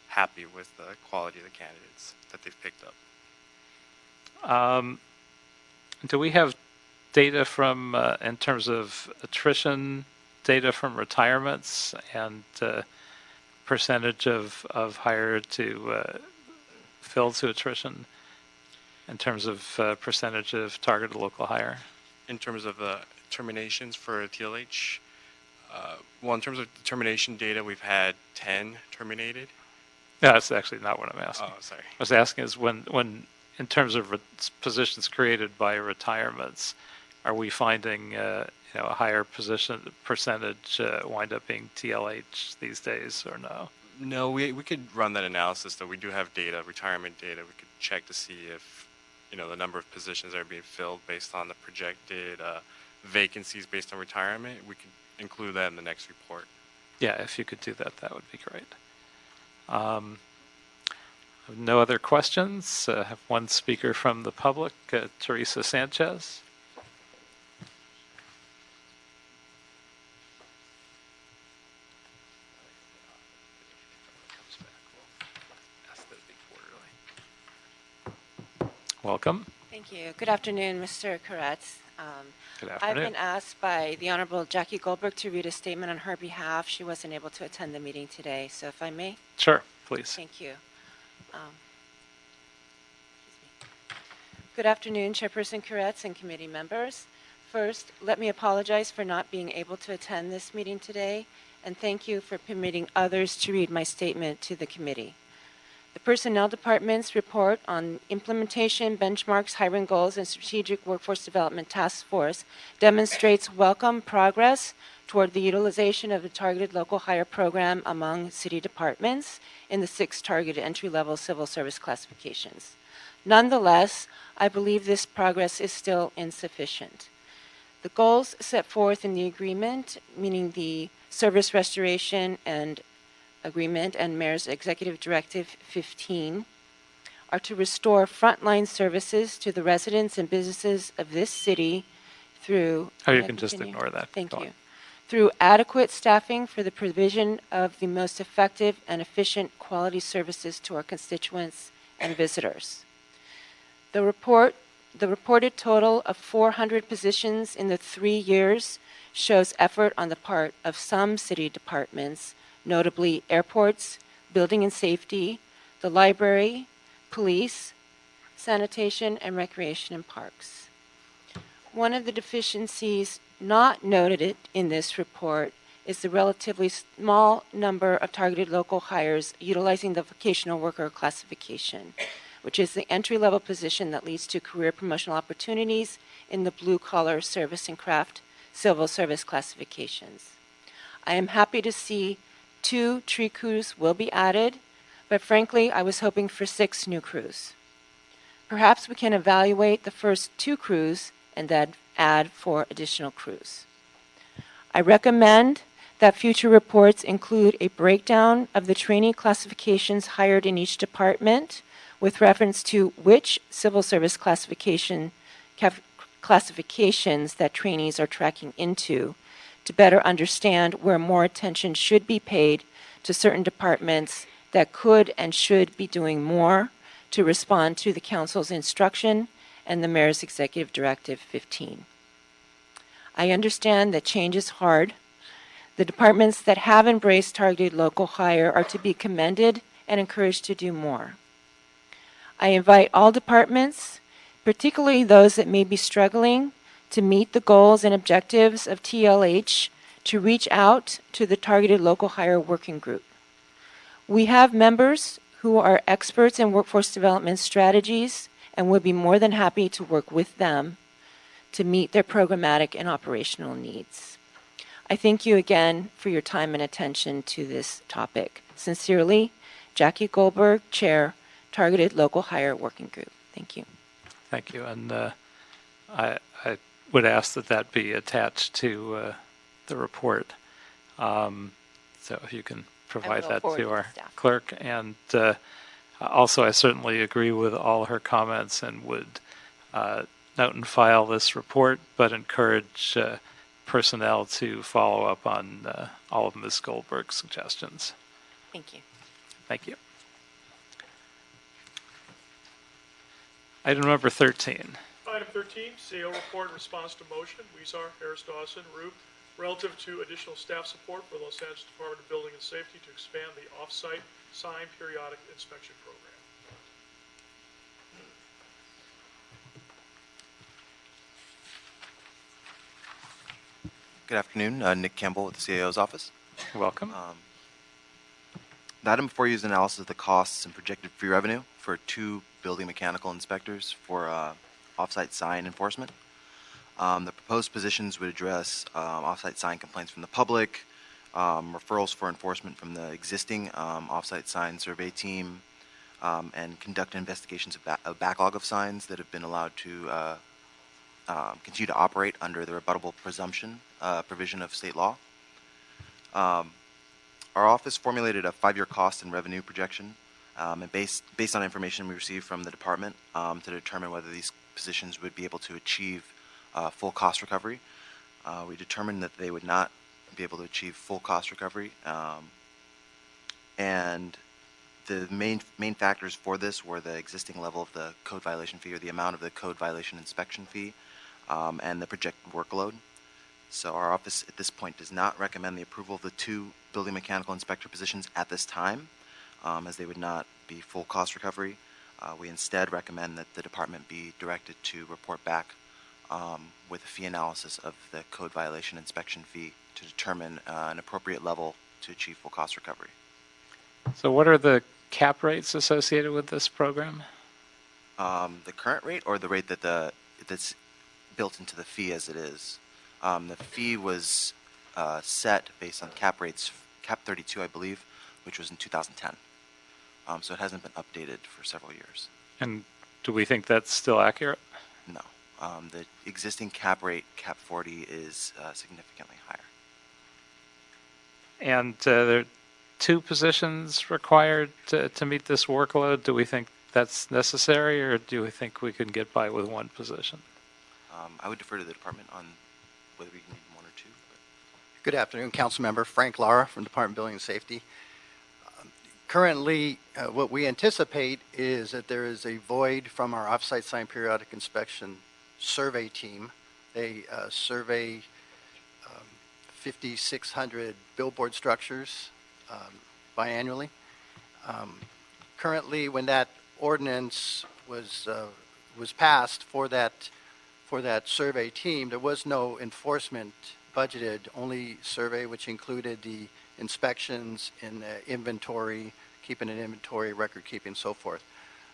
happy with the quality of the candidates that they've picked up. Do we have data from, in terms of attrition, data from retirements and percentage of hire to fill to attrition in terms of percentage of Targeted Local Hire? In terms of terminations for TLH, well, in terms of termination data, we've had 10 terminated. No, that's actually not what I'm asking. Oh, sorry. I was asking is when in terms of positions created by retirements, are we finding a higher percentage wind up being TLH these days, or no? No, we could run that analysis, though. We do have data, retirement data. We could check to see if the number of positions that are being filled based on the projected vacancies based on retirement, we could include that in the next report. Yeah, if you could do that, that would be great. No other questions. I have one speaker from the public, Teresa Sanchez. Welcome. Thank you. Good afternoon, Mr. Koretz. Good I've afternoon. been asked by the Honorable Jackie Goldberg to read a statement on her behalf. She wasn't able to attend the meeting today, so if I may. Sure, please. Thank you. Good afternoon, Chairperson Koretz and committee members. First, let me apologize for not being able to attend this meeting today, and thank you for permitting others to read my statement to the committee. The Personnel Department's report on implementation, benchmarks, hiring goals, and strategic workforce development task force demonstrates welcome progress toward the utilization of the targeted local hire program among city departments in the 6 targeted entry-level civil service classifications. Nonetheless, I believe this progress is still insufficient. The goals set forth in the agreement, meaning the Service Restoration and Agreement and Mayor's Executive Directive 15, are to restore frontline services to the residents and businesses of this city through... Oh, you can just ignore that. Thank you. Through adequate staffing for the provision of the most effective and efficient quality services to our constituents and visitors. The reported total of 400 positions in the 3 years shows effort on the part of some city departments, notably airports, building and safety, the library, police, sanitation, and recreation and parks. One of the deficiencies not noted in this report is the relatively small number of targeted local hires utilizing the vocational worker classification, which is the entry-level position that leads to career promotional opportunities in the blue-collar service and craft civil service classifications. I am happy to see 2 tree crews will be added, but frankly, I was hoping for 6 new crews. Perhaps we can evaluate the first 2 crews and then add 4 additional crews. I recommend that future reports include a breakdown of the trainee classifications hired in each department, with reference to which civil service classifications that trainees are tracking into, to better understand where more attention should be paid to certain departments that could and should be doing more to respond to the Council's instruction and the Mayor's Executive Directive 15. I understand that change is hard. The departments that have embraced targeted local hire are to be commended and encouraged to do more. I invite all departments, particularly those that may be struggling to meet the goals and objectives of TLH, to reach out to the Targeted Local Hire Working Group. We have members who are experts in workforce development strategies and would be more than happy to work with them to meet their programmatic and operational needs. I thank you again for your time and attention to this topic. Sincerely, Jackie Goldberg, Chair, Targeted Local Hire Working Group. Thank you. Thank you. And I would ask that that be attached to the report. So if you can provide that to our clerk. And also, I certainly agree with all her comments and would note and file this report, but encourage personnel to follow up on all of Ms. Goldberg's suggestions. Thank you. Thank you. Item number 13. Item 13, CO report in response to motion, Weezer, Harris Dawson, Rue, relative to additional staff support for Los Angeles Department of Building and Safety to expand the off-site sign periodic inspection program. Good afternoon, Nick Campbell with the CAO's office. Welcome. The item before you is analysis of the costs and projected free revenue for 2 building mechanical inspectors for off-site sign enforcement. The proposed positions would address off-site sign complaints from the public, referrals for enforcement from the existing off-site sign survey team, and conduct investigations of a backlog of signs that have been allowed to continue to operate under the rebuttable presumption provision of state law. Our office formulated a 5-year cost and revenue projection, and based on information we received from the department to determine whether these positions would be able to achieve full cost recovery. We determined that they would not be able to achieve full cost recovery, and the main factors for this were the existing level of the code violation fee, or the amount of the code violation inspection fee, and the projected workload. So our office at this point does not recommend the approval of the 2 building mechanical inspector positions at this time, as they would not be full cost recovery. We instead recommend that the department be directed to report back with a fee analysis of the code violation inspection fee to determine an appropriate level to achieve full cost recovery. So what are the cap rates associated with this program? The current rate, or the rate that's built into the fee as it is? The fee was set based on cap rates, cap 32, I believe, which was in 2010. So it hasn't been updated for several years. And do we think that's still accurate? No. The existing cap rate, cap 40, is significantly higher. And there are 2 positions required to meet this workload. Do we think that's necessary, or do we think we can get by with 1 position? I would defer to the department on whether we need 1 or 2. Good afternoon, Councilmember Frank Lara from Department of Building and Safety. Currently, what we anticipate is that there is a void from our off-site sign periodic inspection survey team. They survey 5,600 billboard structures biannually. Currently, when that ordinance was passed for that survey team, there was no enforcement budgeted, only survey, which included the inspections and inventory, keeping an inventory, record keeping, so forth.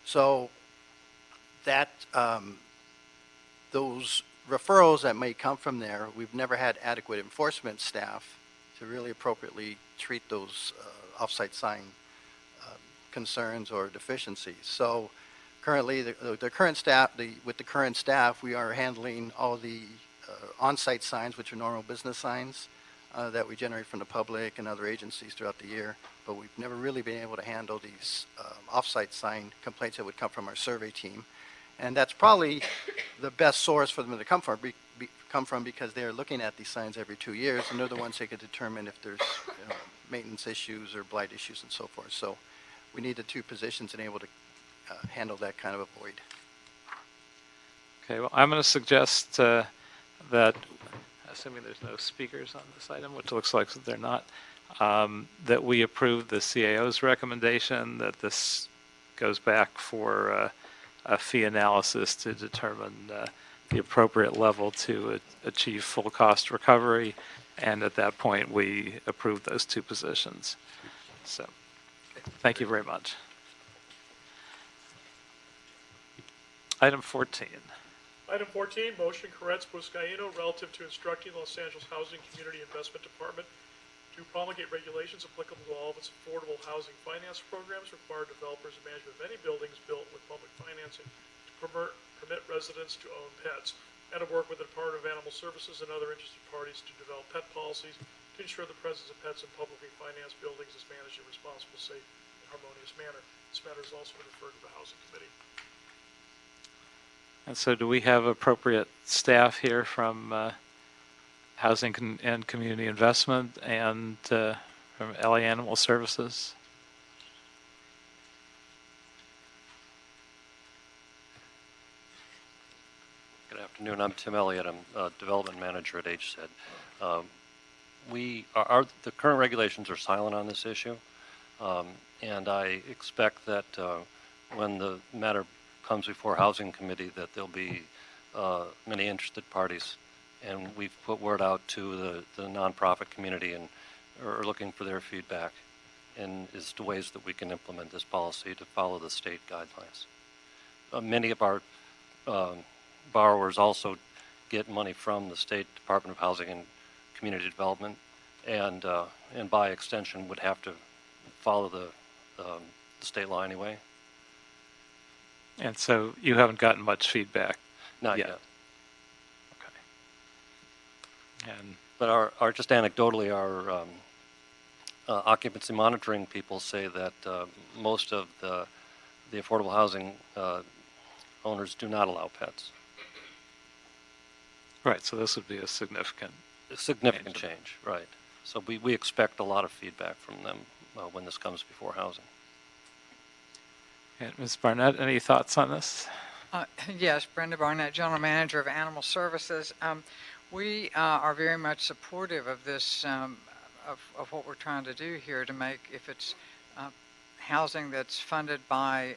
So that those referrals that may come from there, we've never had adequate enforcement staff to really appropriately treat those off-site sign concerns or deficiencies. So currently, the current staff, with the current staff, we are handling all the on-site signs, which are normal business signs that we generate from the public and other agencies throughout the year. But we've never really been able to handle these off-site sign complaints that would come from our survey team. And that's probably the best source for them to come from because they're looking at these signs every 2 years, and they're the ones that can determine if there's maintenance issues or blight issues and so forth. So we need the 2 positions and able to handle that kind of a void. Okay, well, I'm going to suggest that, assuming there's no speakers on this item, which looks like they're not, that we approve the CAO's recommendation that this goes back for a fee analysis to determine the appropriate level to achieve full cost recovery, and at that point we approve those 2 positions. So, thank you very much. Item 14. Item 14, motion Corretz-Buscaino relative to instructing the Los Angeles Housing Community Investment Department to promulgate regulations applicable to all of its affordable housing finance programs, require developers and management of any buildings built with public financing to permit residents to own pets, and to work with the Department of Animal Services and other interested parties to develop pet policies to ensure the presence of pets in publicly financed buildings is managed in a responsible, safe, and harmonious manner. This matter has also been referred to the Housing Committee. And so do we have appropriate staff here from Housing and Community Investment and from LA Animal Services? Good afternoon. I'm Tim Elliott. I'm a development manager at HSED. The current regulations are silent on this issue, and I expect that when the matter comes before Housing Committee that there'll be many interested parties, and we've put word out to the nonprofit community and are looking for their feedback and as to ways that we can implement this policy to follow the state guidelines. Many of our borrowers also get money from the State Department of Housing and Community Development, and by extension would have to follow the state law anyway. And so you haven't gotten much feedback Not yet. yet. Okay. And But our just anecdotally, our occupancy monitoring people say that most of the affordable housing owners do not allow pets. right, so this would be a significant Change, right. So we expect a lot of feedback from them when this comes before housing. And Ms. Barnett, any thoughts on this? Yes, Brenda Barnett, General Manager of Animal Services. We are very much supportive of this, of what we're trying to do here to make, if it's housing that's funded by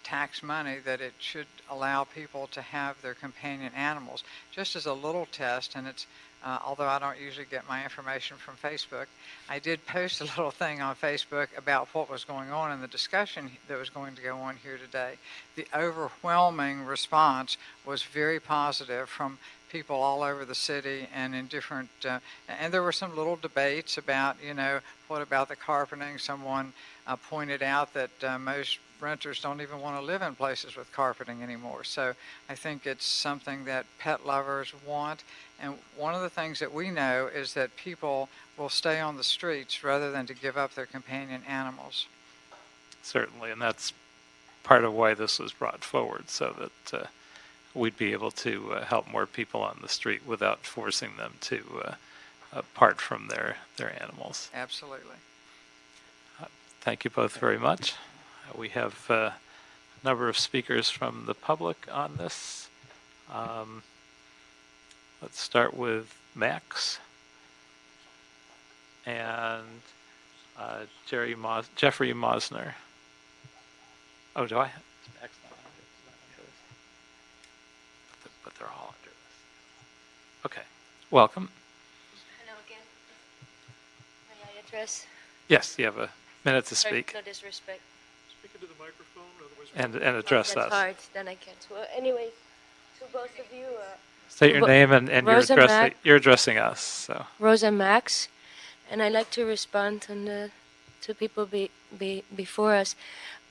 tax money, that it should allow people to have their companion animals. Just as a little test, and it's, although I don't usually get my information from Facebook, I did post a little thing on Facebook about what was going on in the discussion that was going to go on here today. The overwhelming response was very positive from people all over the city and in different, and there were some little debates about, what about the carpeting? Someone pointed out that most renters don't even want to live in places with carpeting anymore. So I think it's something that pet lovers want. And one of the things that we know is that people will stay on the streets rather than to give up their companion animals. Certainly, and that's part of why this was brought forward, so that we'd be able to help more people on the street without forcing them to part from their animals. Absolutely. Thank you both very much. We have a number of speakers from the public on this. Let's start with Max and Jeffrey Mosner. Oh, do I? Max not under this? But they're all under this. Okay. Welcome. Hello again. May I address? Yes, you have a minute to speak. No disrespect. Speak into the microphone, otherwise. And address That's us. hard, then I can't. Well, anyways, to both of you. State your name and you're addressing us. So. Rosa Max, and I'd like to respond on the to people before us.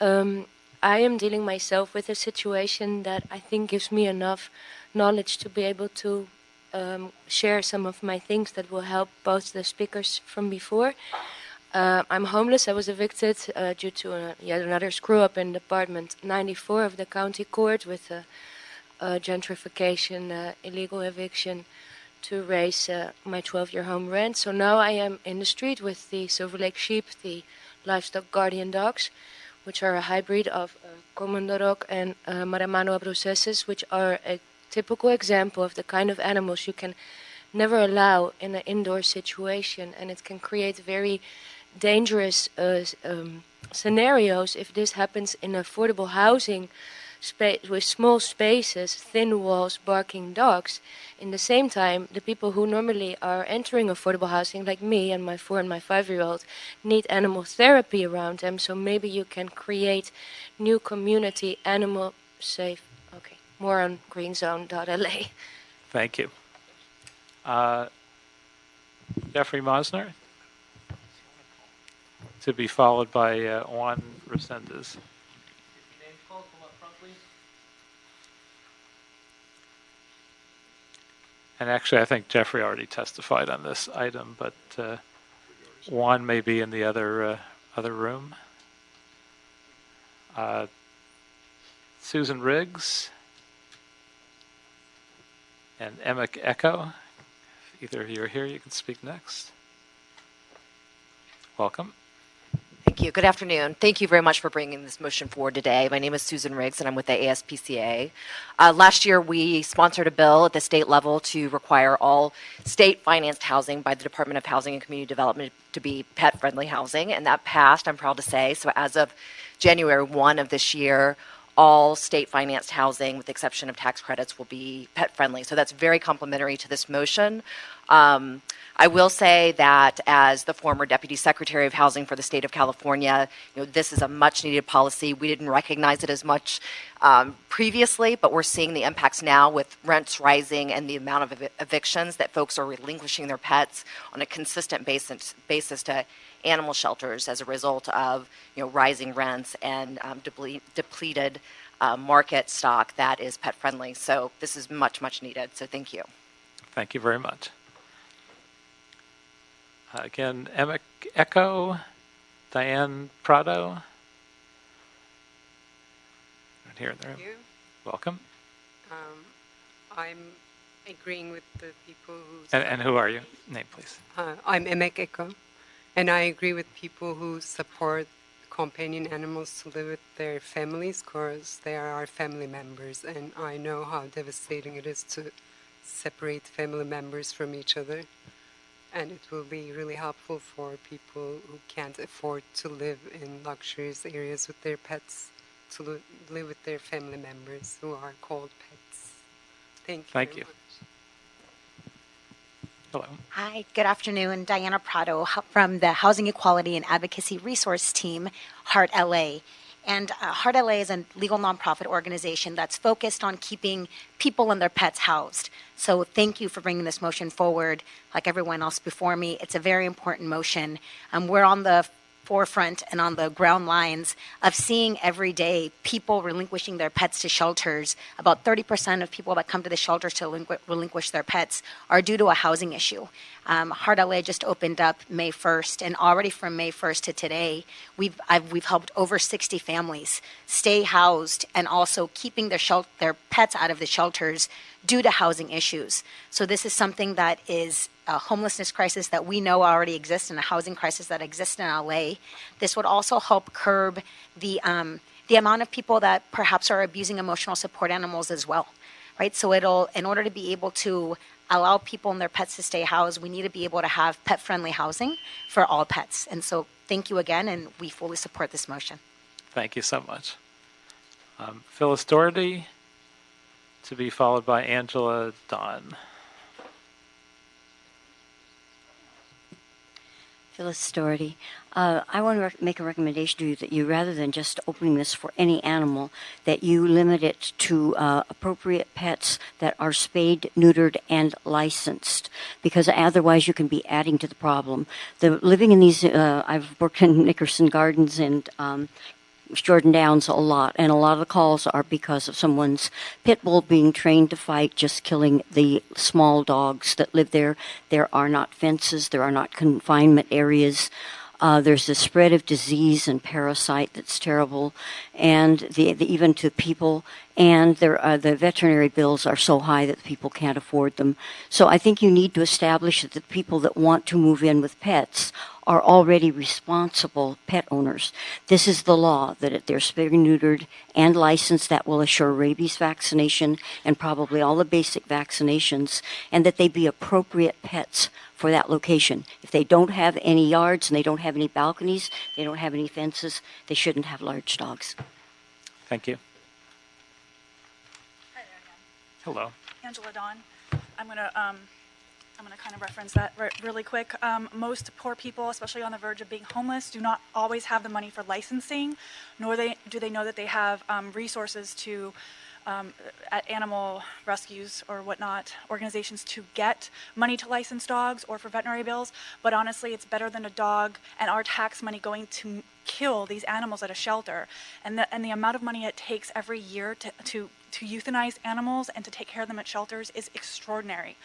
I am dealing myself with a situation that I think gives me enough knowledge to be able to share some of my things that will help both the speakers from before. I'm homeless. I was evicted due to yet another screw-up in Department 94 of the County Court with a gentrification, illegal eviction to raise my 12-year home rent. So now I am in the street with the Silver Lake sheep, the livestock guardian dogs, which are a hybrid of Komondorok and Maramano abrucensis, which are a typical example of the kind of animals you can never allow in an indoor situation, and it can create very dangerous scenarios if this happens in affordable housing space with small spaces, thin walls, barking dogs. In the same time, the people who normally are entering affordable housing, like me and my 4 and my 5-year-old, need animal therapy around them. So maybe you can create new community animal safe. Okay, more on greenzone.la. Thank you. Jeffrey Mosner, to be followed by Juan Resendez. And actually, I think Jeffrey already testified on this item, but Juan may be in the other room. Susan Riggs and Emma Echo. If either of you are here, you can speak next. Welcome. Thank you. Good afternoon. Thank you very much for bringing this motion forward today. My name is Susan Riggs, and I'm with the ASPCA. Last year, we sponsored a bill at the state level to require all state-financed housing by the Department of Housing and Community Development to be pet-friendly housing, and that passed, I'm proud to say. So as of January 1 of this year, all state-financed housing, with the exception of tax credits, will be pet-friendly. So that's very complimentary to this motion. I will say that as the former Deputy Secretary of Housing for the state of California, this is a much needed policy. We didn't recognize it as much previously, but we're seeing the impacts now with rents rising and the amount of evictions that folks are relinquishing their pets on a consistent basis to animal shelters as a result of rising rents and depleted market stock that is pet friendly. So this is much, much needed. So thank you. Thank you very much. Again, Emic Echo, Diane Prado. Right here in the room. Thank you. Welcome. I'm agreeing with the people who... And who are you? Name, please. I'm Emek Echo, and I agree with people who support companion animals to live with their families because they are our family members, and I know how devastating it is to separate family members from each other. And it will be really helpful for people who can't afford to live in luxurious areas with their pets to live with their family members who are called pets. Thank you. Thank you. Hello. Hi, good afternoon. Diana Prado from the Housing Equality and Advocacy Resource Team, HEART LA. And HEART LA is a legal nonprofit organization that's focused on keeping people and their pets housed. So thank you for bringing this motion forward. Like everyone else before me, it's a very important motion. We're on the forefront and on the ground lines of seeing every day people relinquishing their pets to shelters. About 30% of people that come to the shelters to relinquish their pets are due to a housing issue. HEART LA just opened up May 1st, and already from May 1st to today, we've helped over 60 families stay housed and also keeping their pets out of the shelters due to housing issues. So this is something that is a homelessness crisis that we know already exists and a housing crisis that exists in LA. This would also help curb the amount of people that perhaps are abusing emotional support animals as well, right? So in order to be able to allow people and their pets to stay housed, we need to be able to have pet-friendly housing for all pets. And so thank you again, and we fully support this motion. Thank you so much. Phyllis Doherty, to be followed by Angela Don. Phyllis Doherty. I want to make a recommendation to you that you, rather than just opening this for any animal, that you limit it to appropriate pets that are spayed, neutered, and licensed, because otherwise you can be adding to the problem. Living in these, I've worked in Nickerson Gardens and Jordan Downs a lot, and a lot of the calls are because of someone's pit bull being trained to fight, just killing the small dogs that live there. There are not fences, there are not confinement areas. There's the spread of disease and parasite that's terrible, and even to people. And the veterinary bills are so high that people can't afford them. So I think you need to establish that the people that want to move in with pets are already responsible pet owners. This is the law, that if they're spayed, neutered, and licensed, that will assure rabies vaccination and probably all the basic vaccinations, and that they be appropriate pets for that location. If they don't have any yards and they don't have any balconies, they don't have any fences, they shouldn't have large dogs. Thank you. Hi there again. Hello. Angela Dawn. I'm gonna kind of reference that really quick. Most poor people, especially on the verge of being homeless, do not always have the money for licensing, nor do they know that they have resources to at animal rescues or whatnot, organizations to get money to license dogs or for veterinary bills. But honestly, it's better than a dog and our tax money going to kill these animals at a shelter. And the amount of money it takes every year to euthanize animals and to take care of them at shelters is extraordinary.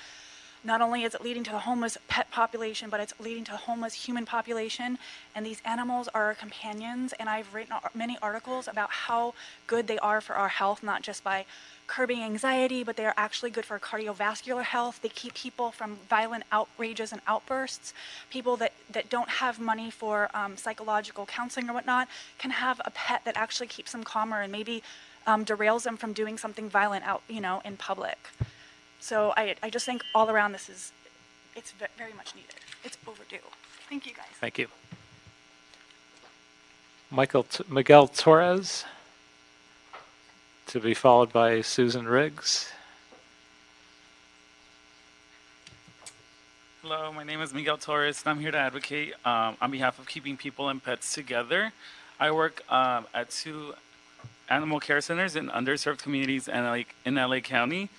Not only is it leading to the homeless pet population, but it's leading to the homeless human population. And these animals are our companions. And I've written many articles about how good they are for our health, not just by curbing anxiety, but they are actually good for cardiovascular health. They keep people from violent outrages and outbursts. People that don't have money for psychological counseling or whatnot can have a pet that actually keeps them calmer and maybe derails them from doing something violent out, in public. So I just think all around it's very much needed. It's overdue. Thank you guys. Thank you. Miguel Torres, to be followed by Susan Riggs. Hello, my name is Miguel Torres, and I'm here to advocate on behalf of keeping people and pets together. I work at 2 animal care centers in underserved communities in LA County,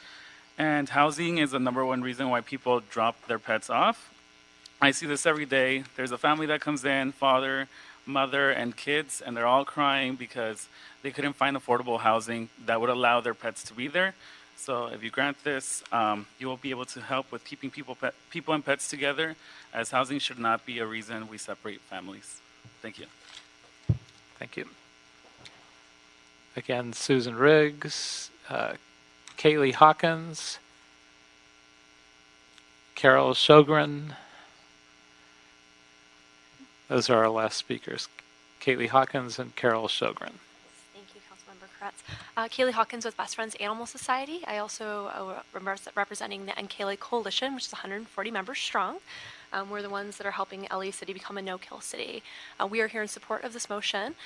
and housing is the #1 reason why people drop their pets off. I see this every day. There's a family that comes in, father, mother, and kids, and they're all crying because they couldn't find affordable housing that would allow their pets to be there. So if you grant this, you will be able to help with keeping people and pets together, as housing should not be a reason we separate families. Thank you. Thank you. Again, Susan Riggs, Kaylee Hawkins, Carol Sjogren. Those are our last speakers, Kaylee Hawkins and Carol Sjogren. Thank you, Councilmember Kratz. Kaylee Hawkins with Best Friends Animal Society. I also representing the NKLA Coalition, which is 140 members strong. We're the ones that are helping LA City become a no-kill city. We are here in support of this motion.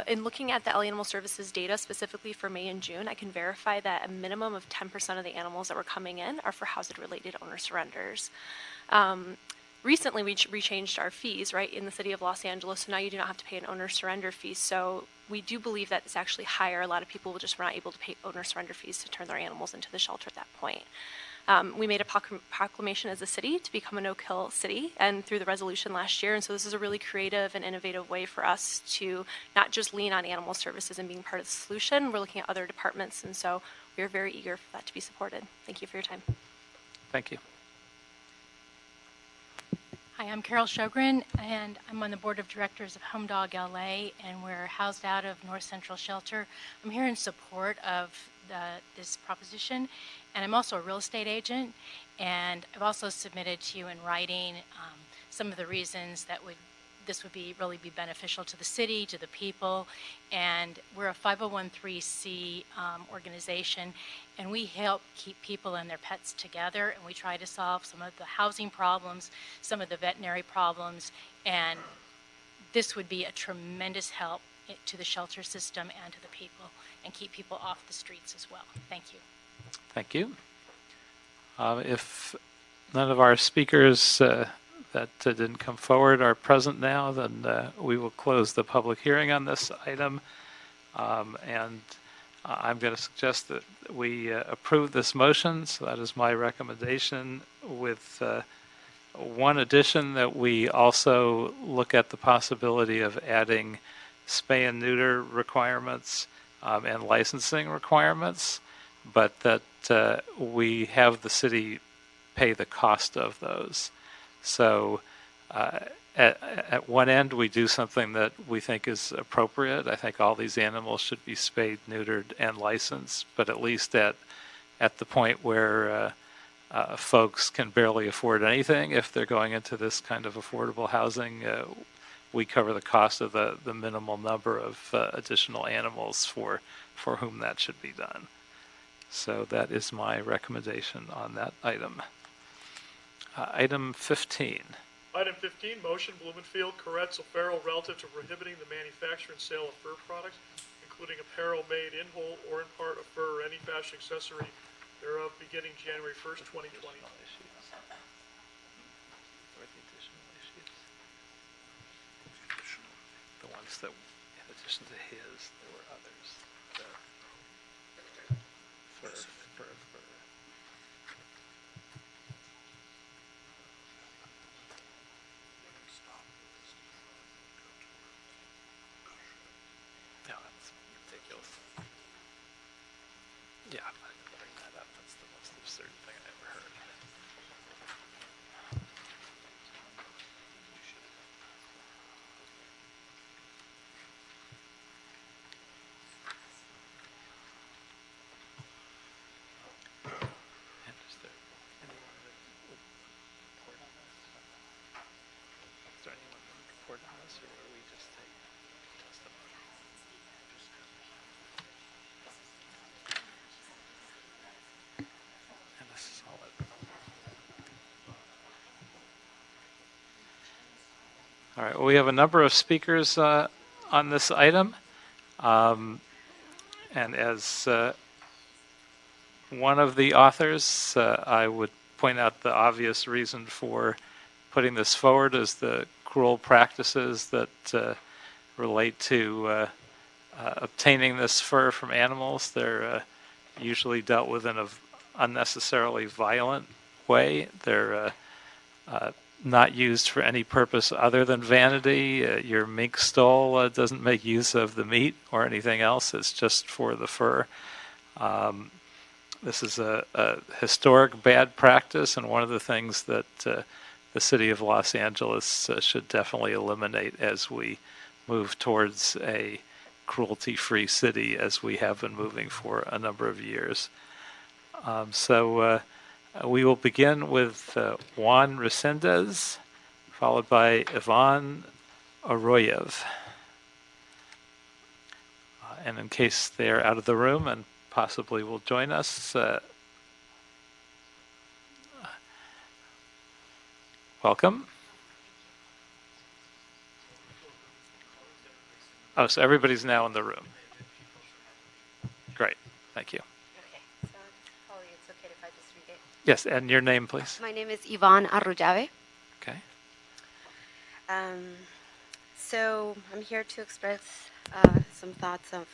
In looking at the LA Animal Services data, specifically for May and June, I can verify that a minimum of 10% of the animals that were coming in are for housing-related owner surrenders. Recently, we changed our fees, right, in the city of Los Angeles, so now you do not have to pay an owner surrender fee. So we do believe that it's actually higher. A lot of people just were not able to pay owner surrender fees to turn their animals into the shelter at that point. We made a proclamation as a city to become a no-kill city, and through the resolution last year, and so this is a really creative and innovative way for us to not just lean on animal services and being part of the solution. We're looking at other departments, and so we're very eager for that to be supported. Thank you for your time. Thank you. Hi, I'm Carol Sjogren, and I'm on the board of directors of Home Dog LA, and we're housed out of North Central Shelter. I'm here in support of this proposition, and I'm also a real estate agent, and I've also submitted to you in writing some of the reasons that this would really be beneficial to the city, to the people, and we're a 501(c) organization, and we help keep people and their pets together, and we try to solve some of the housing problems, some of the veterinary problems, and this would be a tremendous help to the shelter system and to the people, and keep people off the streets as well. Thank you. Thank you. If none of our speakers that didn't come forward are present now, then we will close the public hearing on this item. And I'm going to suggest that we approve this motion. So that is my recommendation, with one addition, that we also look at the possibility of adding spay and neuter requirements and licensing requirements, but that we have the city pay the cost of those. So at one end, we do something that we think is appropriate. I think all these animals should be spayed, neutered, and licensed, but at least at the point where folks can barely afford anything, if they're going into this kind of affordable housing, we cover the cost of the minimal number of additional animals for whom that should be done. So that is my recommendation on that item. Item 15. Item 15, motion Blumenfield, Koretz, O'Farrell relative to prohibiting the manufacture and sale of fur products, including apparel made in whole or in part of fur or any fashion accessory thereof, beginning January 1st, 2020. The ones that, in addition to his, there were others. Fur. No, that's ridiculous. Yeah, I'm not going to bring that up. That's the most absurd thing I ever heard. And is there anyone that would report on this? Is there anyone that would report on this, or will we just take testimony? And this is all it. All right, well, we have a number of speakers on this item. And as one of the authors, I would point out the obvious reason for putting this forward is the cruel practices that relate to obtaining this fur from animals. They're usually dealt with in an unnecessarily violent way. They're not used for any purpose other than vanity. Your mink stole doesn't make use of the meat or anything else. It's just for the fur. This is a historic bad practice, and one of the things that the city of Los Angeles should definitely eliminate as we move towards a cruelty-free city, as we have been moving for a number of years. So we will begin with Juan Resendez, followed by Ivan Oroyev. And in case they're out of the room and possibly will join us, welcome. Oh, so everybody's now in the room. Great, thank you. Okay, so Holly, it's okay if I just read it? Yes, and your name, please. My name is Yvonne Arrojave. Okay. So I'm here to express some thoughts of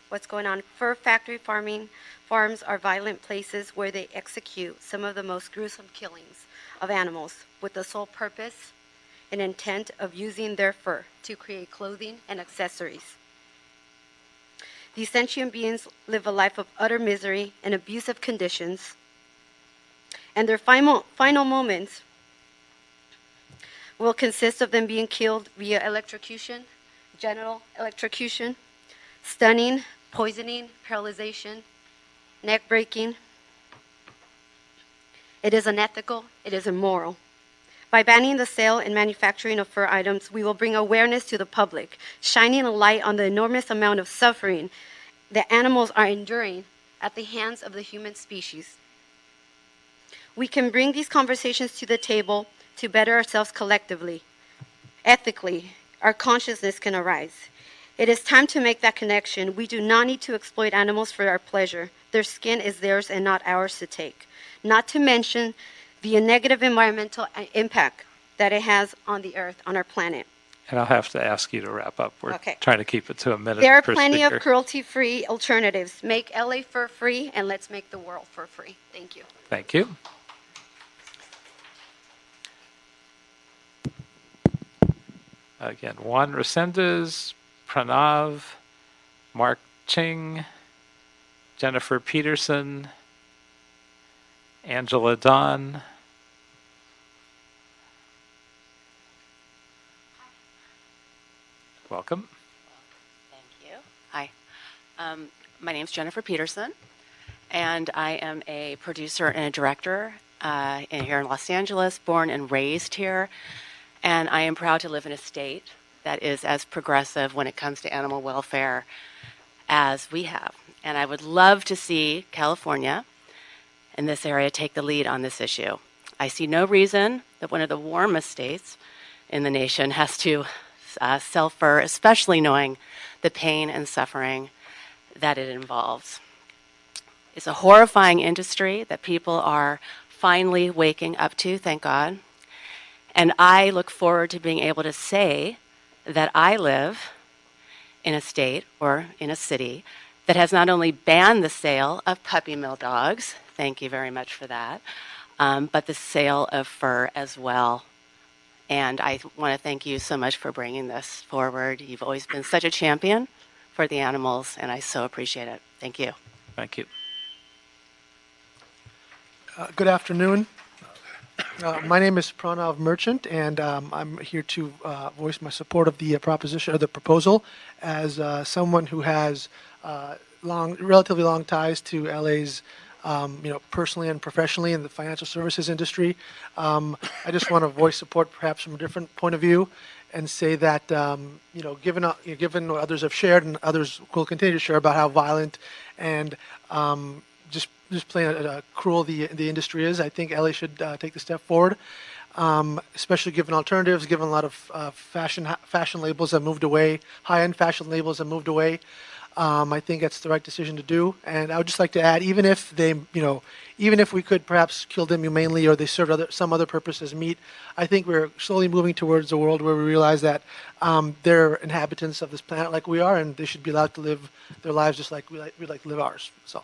what's going on. Fur factory farms are violent places where they execute some of the most gruesome killings of animals with the sole purpose and intent of using their fur to create clothing and accessories. These sentient beings live a life of utter misery and abusive conditions, and their final moments will consist of them being killed via electrocution, genital electrocution, stunning, poisoning, paralyzation, neck breaking. It is unethical, it is immoral. By banning the sale and manufacturing of fur items, we will bring awareness to the public, shining a light on the enormous amount of suffering that animals are enduring at the hands of the human species. We can bring these conversations to the table to better ourselves collectively. Ethically, our consciousness can arise. It is time to make that connection. We do not need to exploit animals for our pleasure. Their skin is theirs and not ours to take. Not to mention the negative environmental impact that it has on the earth, on our planet. And I'll have to ask you to wrap up. We're Okay. trying to keep it to a minute. There are per plenty speaker. of cruelty-free alternatives. Make LA fur-free, and let's make the world fur-free. Thank you. Thank you. Again, Juan Resendez, Pranav, Mark Ching, Jennifer Peterson, Angela Don. Welcome. Thank you. Hi. My name is Jennifer Peterson, and I am a producer and a director here in Los Angeles, born and raised here. And I am proud to live in a state that is as progressive when it comes to animal welfare as we have. And I would love to see California in this area take the lead on this issue. I see no reason that one of the warmest states in the nation has to sell fur, especially knowing the pain and suffering that it involves. It's a horrifying industry that people are finally waking up to, thank God. And I look forward to being able to say that I live in a state or in a city that has not only banned the sale of puppy mill dogs, thank you very much for that, but the sale of fur as well. And I want to thank you so much for bringing this forward. You've always been such a champion for the animals, and I so appreciate it. Thank you. Thank you. Good afternoon. My name is Pranav Merchant, and I'm here to voice my support of the proposition or the proposal as someone who has relatively long ties to LA's, personally and professionally in the financial services industry. I just want to voice support, perhaps from a different point of view, and say that given what others have shared and others will continue to share about how violent and just plain cruel the industry is, I think LA should take the step forward, especially given alternatives, given a lot of fashion labels have moved away, high-end fashion labels have moved away. I think that's the right decision to do. And I would just like to add, even if they, even if we could perhaps kill them humanely or they served some other purpose as meat, I think we're slowly moving towards a world where we realize that they're inhabitants of this planet like we are, and they should be allowed to live their lives just like we'd like to live ours. So,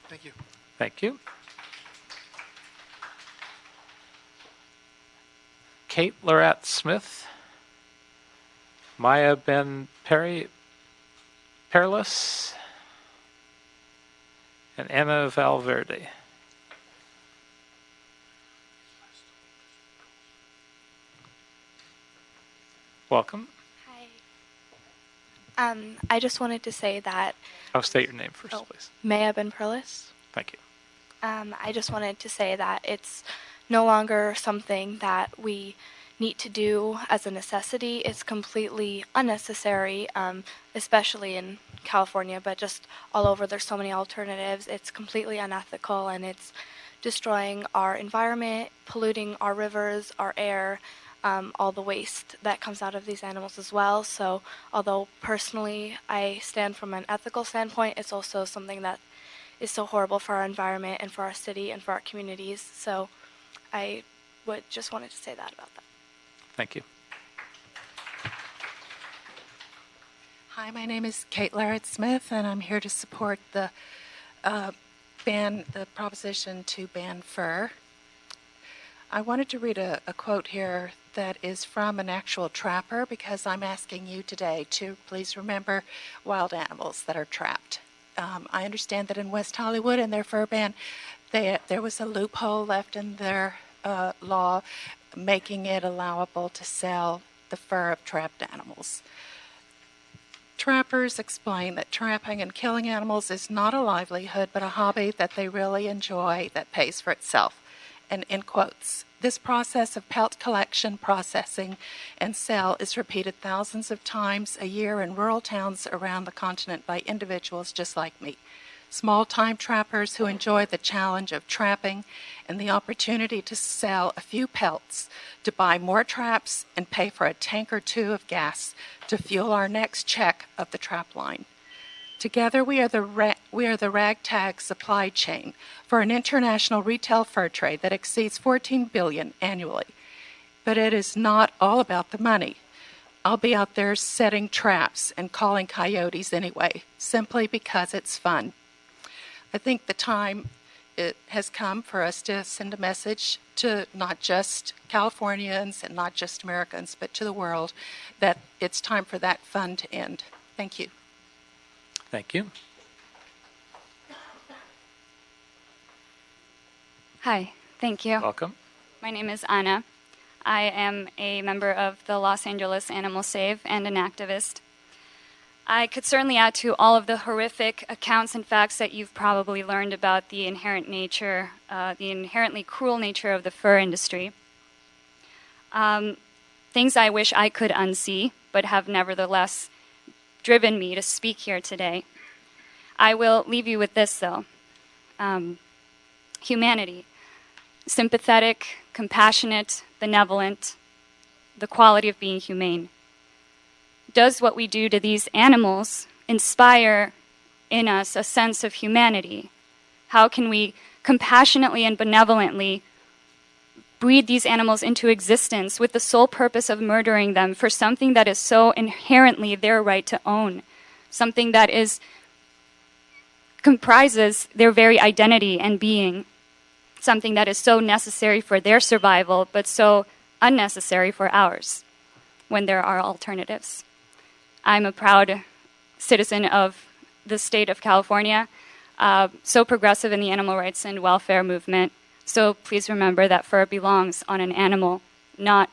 thank you. Thank you. Kate Lorat Smith, Maya Ben Perlis, and Anna Valverde. Welcome. Hi. I just wanted to say that. I'll state your name first, please. Maya Ben Perlis. Thank you. I just wanted to say that it's no longer something that we need to do as a necessity. It's completely unnecessary, especially in California, but just all over. There's so many alternatives. It's completely unethical, and it's destroying our environment, polluting our rivers, our air, all the waste that comes out of these animals as well. So although personally I stand from an ethical standpoint, it's also something that is so horrible for our environment and for our city and for our communities. So I would just wanted to say that about that. Thank you. Hi, my name is Kate Larrett Smith, and I'm here to support the proposition to ban fur. I wanted to read a quote here that is from an actual trapper, because I'm asking you today to please remember wild animals that are trapped. I understand that in West Hollywood in their fur ban, there was a loophole left in their law making it allowable to sell the fur of trapped animals. Trappers explain that trapping and killing animals is not a livelihood, but a hobby that they really enjoy that pays for itself. And in quotes, this process of pelt collection, processing, and sale is repeated thousands of times a year in rural towns around the continent by individuals just like me. Small-time trappers who enjoy the challenge of trapping and the opportunity to sell a few pelts, to buy more traps and pay for a tank or two of gas to fuel our next check of the trap line. Together we are the ragtag supply chain for an international retail fur trade that exceeds $14 billion annually. But it is not all about the money. I'll be out there setting traps and calling coyotes anyway, simply because it's fun. I think the time it has come for us to send a message to not just Californians and not just Americans, but to the world, that it's time for that fun to end. Thank you. Thank you. Hi, thank you. Welcome. My name is Anna. I am a member of the Los Angeles Animal Save and an activist. I could certainly add to all of the horrific accounts and facts that you've probably learned about the inherent nature, the inherently cruel nature of the fur industry. Things I wish I could unsee, but have nevertheless driven me to speak here today. I will leave you with this, though. Humanity. Sympathetic, compassionate, benevolent, the quality of being humane. Does what we do to these animals inspire in us a sense of humanity? How can we compassionately and benevolently breed these animals into existence with the sole purpose of murdering them for something that is so inherently their right to own, something that comprises their very identity and being, something that is so necessary for their survival but so unnecessary for ours when there are alternatives. I'm a proud citizen of the state of California, so progressive in the animal rights and welfare movement. So please remember that fur belongs on an animal, not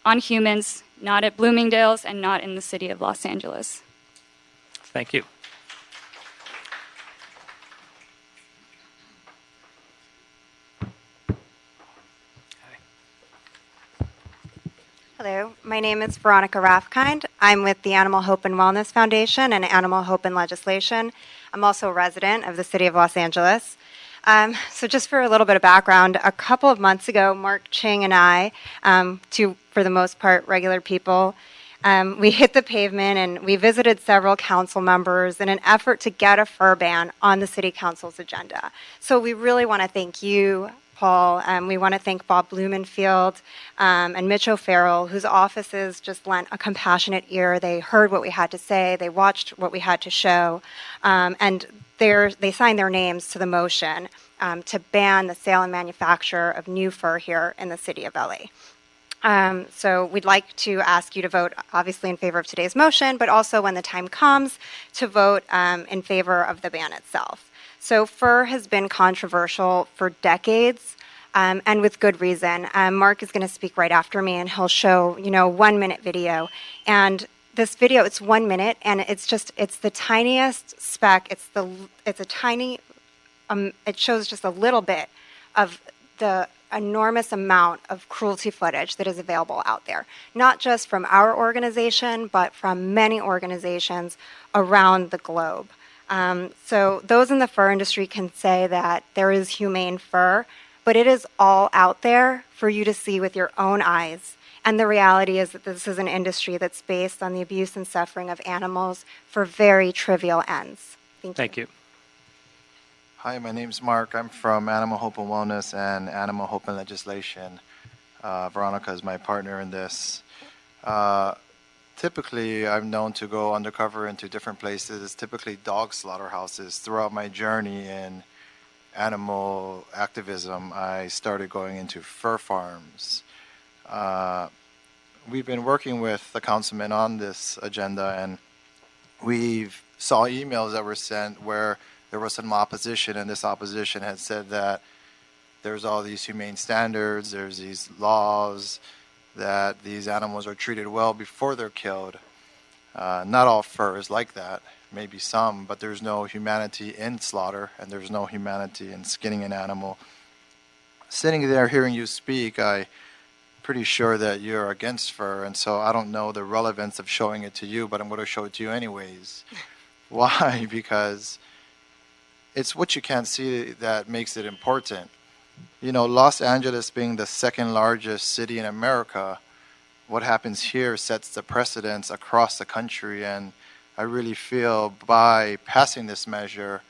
on humans, not at Bloomingdale's, and not in the city of Los Angeles. Thank you. Hello, my name is Veronica Rafkind. I'm with the Animal Hope and Wellness Foundation and Animal Hope and Legislation. I'm also a resident of the city of Los Angeles. So just for a little bit of background, a couple of months ago, Mark Ching and I, two, for the most part, regular people, We hit the pavement and we visited several council members in an effort to get a fur ban on the city council's agenda. So we really want to thank you, Paul. We want to thank Bob Blumenfield and Mitch O'Farrell, whose offices just lent a compassionate ear. They heard what we had to say, they watched what we had to show, and they signed their names to the motion to ban the sale and manufacture of new fur here in the city of LA. So we'd like to ask you to vote, obviously, in favor of today's motion, but also when the time comes to vote in favor of the ban itself. So fur has been controversial for decades, and with good reason. Mark is going to speak right after me, and he'll show, 1-minute video. And this video, it's 1 minute, and it's the tiniest speck. It's a tiny, it shows just a little bit of the enormous amount of cruelty footage that is available out there, not just from our organization, but from many organizations around the globe. So those in the fur industry can say that there is humane fur, but it is all out there for you to see with your own eyes. And the reality is that this is an industry that's based on the abuse and suffering of animals for very trivial ends. Thank you. Hi, my name's Mark. I'm from Animal Hope and Wellness and Animal Hope and Legislation. Veronica is my partner in this. Typically, I'm known to go undercover into different places, typically dog slaughterhouses. Throughout my journey in animal activism, I started going into fur farms. We've been working with the councilman on this agenda, and we've saw emails that were sent where there was some opposition, and this opposition had said that there's all these humane standards, there's these laws, that these animals are treated well before they're killed. Not all fur is like that, maybe some, but there's no humanity in slaughter, and there's no humanity in skinning an animal. Sitting there hearing you speak, I'm pretty sure that you're against fur, and so I don't know the relevance of showing it to you, but I'm going to show it to you anyways. Why? Because it's what you can't see that makes it important. Los Angeles being the second largest city in America, what happens here sets the precedence across the country, and I really feel by passing this measure,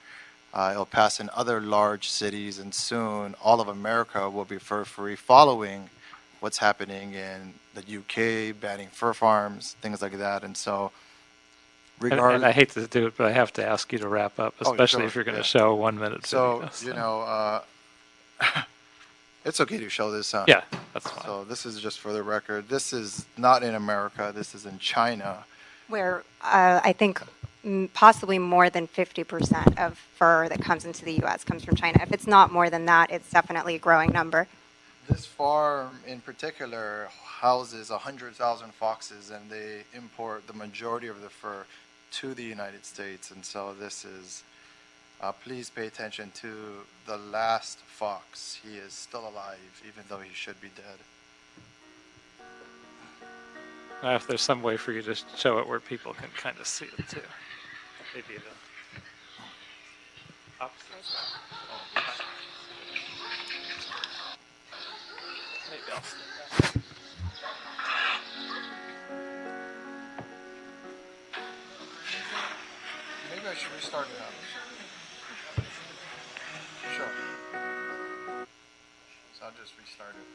it'll pass in other large cities, and soon all of America will be fur-free, following what's happening in the UK, banning fur farms, things like that. And so and I hate to do it, but I have to ask you to wrap up, especially if you're going to show a 1 minute video. So, it's okay to show this. Yeah, that's fine. So this is just for the record. This is not in America. This is in China. Where I think possibly more than 50% of fur that comes into the U.S. comes from China. If it's not more than that, it's definitely a growing number. This farm in particular houses 100,000 foxes, and they import the majority of the fur to the United States. And so this is, please pay attention to the last fox. He is still alive, even though he should be dead. If there's some way for you to show it where people can kind of see it too. Maybe the opposite side. Maybe I'll stay back. Maybe I should restart it now. Sure. So I'll just restart it.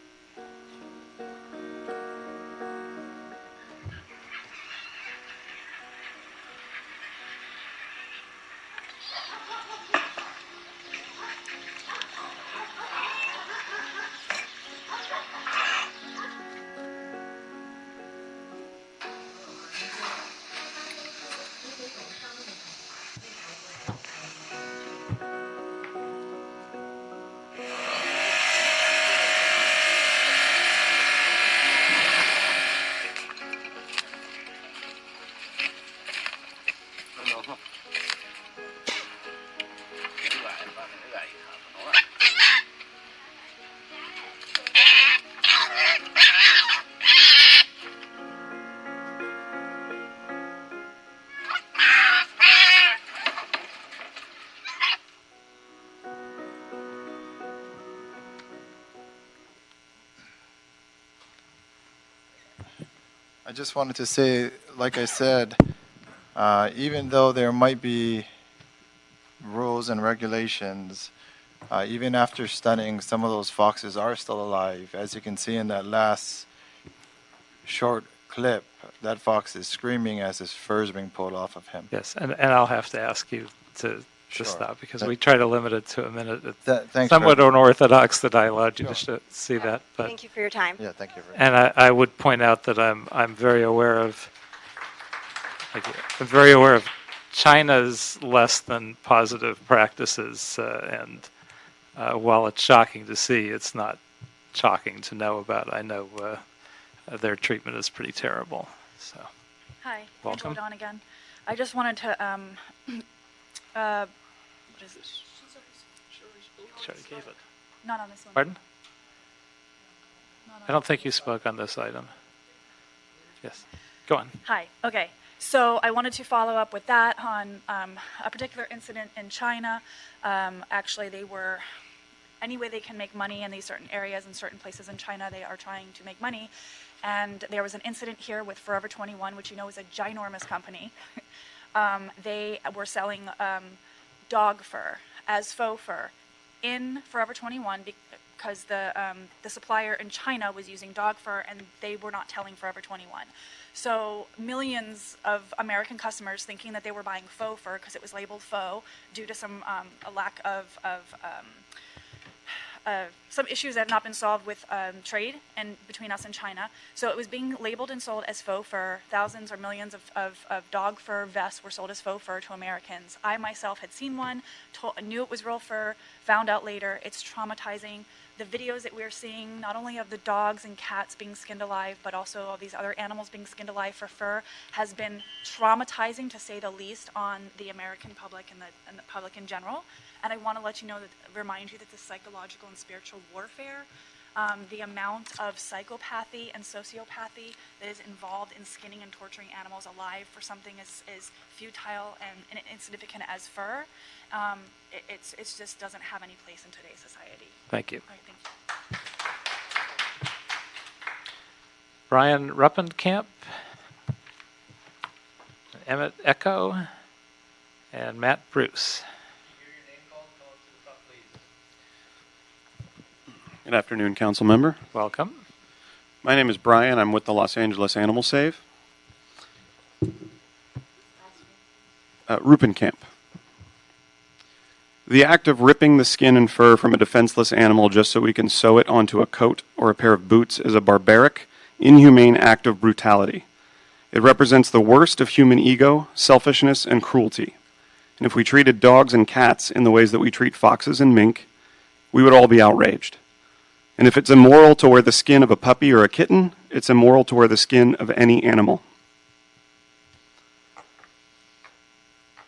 I just wanted to say, like I said, even though there might be rules and regulations, even after stunning, some of those foxes are still alive. As you can see in that last short clip, that fox is screaming as his fur is being pulled off of him. Yes, and I'll have to ask you to Sure. stop because we try to limit it to a minute. It's thanks somewhat very much. unorthodox that I allowed you to see that. But Thank you for your time. Yeah, thank you. and I would point out that I'm very aware of China's less than positive practices, and while it's shocking to see, it's not shocking to know about. I know their treatment is pretty terrible. So, Hi, welcome. Angela Dawn again. I just wanted to, what is it? She already gave it. Not on this one. Pardon? Not on I don't think you spoke on this item. Yes. Go on. Hi, okay. So I wanted to follow up with that on a particular incident in China. Actually, they were, any way they can make money in these certain areas and certain places in China, they are trying to make money. And there was an incident here with Forever 21, which you know is a ginormous company. They were selling dog fur as faux fur in Forever 21 because the supplier in China was using dog fur and they were not telling Forever 21. So millions of American customers thinking that they were buying faux fur because it was labeled faux due to some a lack of some issues that have not been solved with trade and between us and China. So it was being labeled and sold as faux fur. Thousands or millions of dog fur vests were sold as faux fur to Americans. I myself had seen one, knew it was real fur, found out later. It's traumatizing. The videos that we're seeing, not only of the dogs and cats being skinned alive, but also all these other animals being skinned alive for fur, has been traumatizing, to say the least, on the American public and the public in general. And I want to let you know, remind you that this psychological and spiritual warfare, the amount of psychopathy and sociopathy that is involved in skinning and torturing animals alive for something as futile and insignificant as fur, it just doesn't have any place in today's society. Thank you. All right, thank you. Brian Ruppenkamp, Emmett Echo, and Matt Bruce. Good afternoon, council member. Welcome. My name is Brian. I'm with the Los Angeles Animal Save. Ruppenkamp. The act of ripping the skin and fur from a defenseless animal just so we can sew it onto a coat or a pair of boots is a barbaric, inhumane act of brutality. It represents the worst of human ego, selfishness, and cruelty. And if we treated dogs and cats in the ways that we treat foxes and mink, we would all be outraged. And if it's immoral to wear the skin of a puppy or a kitten, it's immoral to wear the skin of any animal.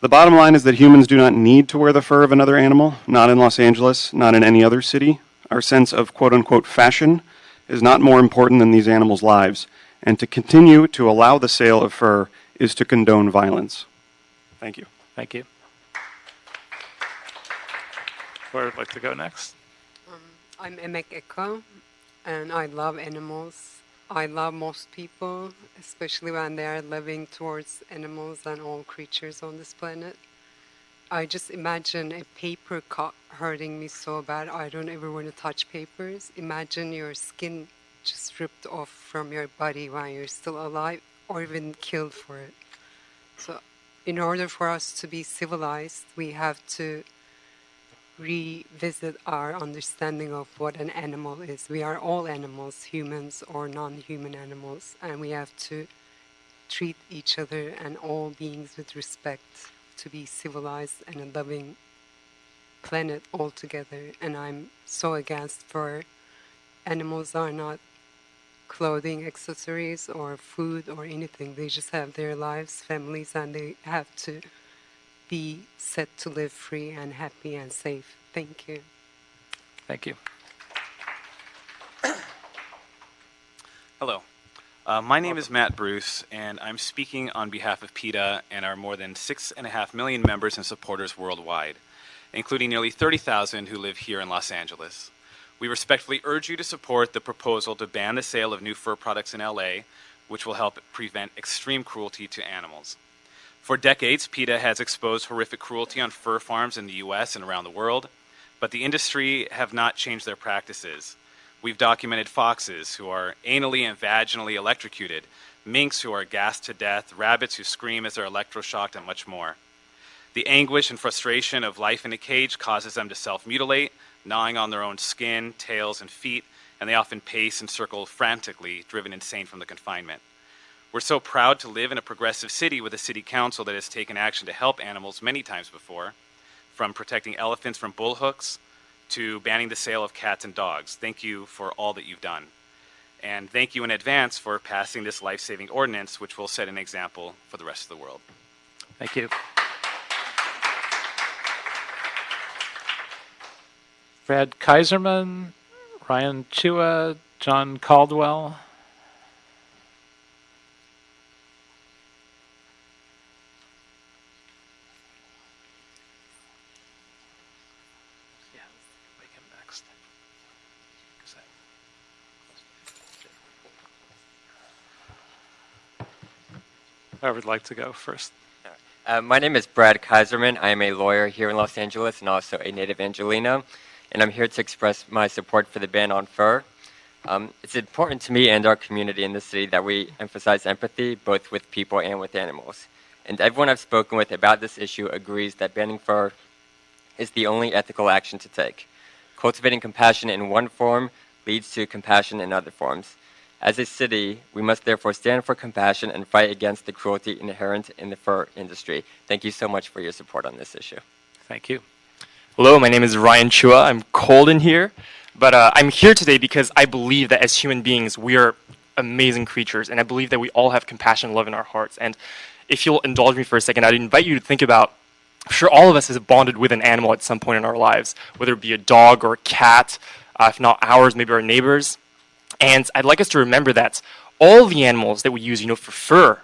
The bottom line is that humans do not need to wear the fur of another animal, not in Los Angeles, not in any other city. Our sense of quote-unquote fashion is not more important than these animals' lives, and to continue to allow the sale of fur is to condone violence. Thank you. Thank you. Where would like to go next? I'm Emek Eko, and I love animals. I love most people, especially when they are living towards animals and all creatures on this planet. I just imagine a paper cut hurting me so bad I don't ever want to touch papers. Imagine your skin just ripped off from your body while you're still alive or even killed for it. So in order for us to be civilized, we have to revisit our understanding of what an animal is. We are all animals, humans or non-human animals, and we have to treat each other and all beings with respect to be civilized and a loving planet altogether. And I'm so against for animals are not clothing, accessories, or food or anything. They just have their lives, families, and they have to be set to live free and happy and safe. Thank you. Thank you. Hello. My name is Matt Bruce, and I'm speaking on behalf of PETA and our more than 6.5 million members and supporters worldwide, including nearly 30,000 who live here in Los Angeles. We respectfully urge you to support the proposal to ban the sale of new fur products in LA, which will help prevent extreme cruelty to animals. For decades, PETA has exposed horrific cruelty on fur farms in the U.S. and around the world, but the industry have not changed their practices. We've documented foxes who are anally and vaginally electrocuted, minks who are gassed to death, rabbits who scream as they're electroshocked, and much more. The anguish and frustration of life in a cage causes them to self-mutilate, gnawing on their own skin, tails, and feet, and they often pace and circle frantically, driven insane from the confinement. We're so proud to live in a progressive city with a city council that has taken action to help animals many times before, from protecting elephants from bullhooks to banning the sale of cats and dogs. Thank you for all that you've done. And thank you in advance for passing this life-saving ordinance, which will set an example for the rest of the world. Thank you. Brad Kaiserman, Ryan Chua, John Caldwell. I would like to go first. My name is Brad Kaiserman. I am a lawyer here in Los Angeles and also a native Angelino, and I'm here to express my support for the ban on fur. It's important to me and our community in the city that we emphasize empathy both with people and with animals. And everyone I've spoken with about this issue agrees that banning fur is the only ethical action to take. Cultivating compassion in one form leads to compassion in other forms. As a city, we must therefore stand for compassion and fight against the cruelty inherent in the fur industry. Thank you so much for your support on this issue. Thank you. Hello, my name is Ryan Chua. I'm cold in here, but I'm here today because I believe that as human beings, we are amazing creatures, and I believe that we all have compassion and love in our hearts. And if you'll indulge me for a second, I'd invite you to think about, I'm sure all of us have bonded with an animal at some point in our lives, whether it be a dog or a cat, if not ours, maybe our neighbors. And I'd like us to remember that all the animals that we use, for fur,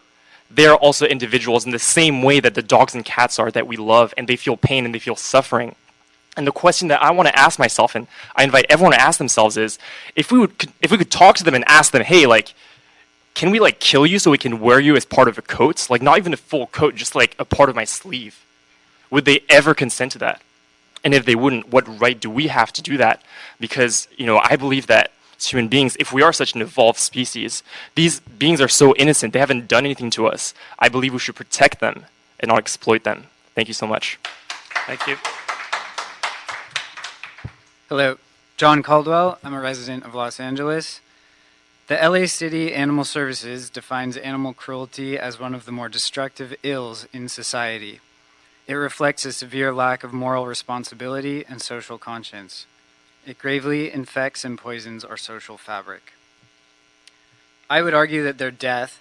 they are also individuals in the same way that the dogs and cats are that we love, and they feel pain and they feel suffering. And the question that I want to ask myself, and I invite everyone to ask themselves, is if we could talk to them and ask them, hey, can we kill you so we can wear you as part of a coat? Not even a full coat, just a part of my sleeve. Would they ever consent to that? And if they wouldn't, what right do we have to do that? Because, I believe that as human beings, if we are such an evolved species, these beings are so innocent, they haven't done anything to us. I believe we should protect them and not exploit them. Thank you so much. Thank you. Hello, John Caldwell. I'm a resident of Los Angeles. The LA City Animal Services defines animal cruelty as one of the more destructive ills in society. It reflects a severe lack of moral responsibility and social conscience. It gravely infects and poisons our social fabric. I would argue that their death,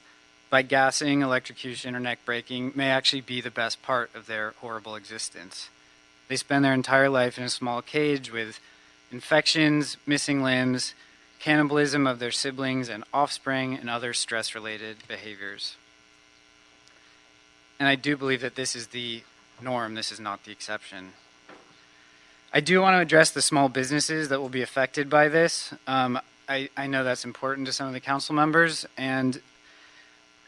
by gassing, electrocution, or neck breaking, may actually be the best part of their horrible existence. They spend their entire life in a small cage with infections, missing limbs, cannibalism of their siblings and offspring, and other stress-related behaviors. And I do believe that this is the norm, this is not the exception. I do want to address the small businesses that will be affected by this. I know that's important to some of the council members, and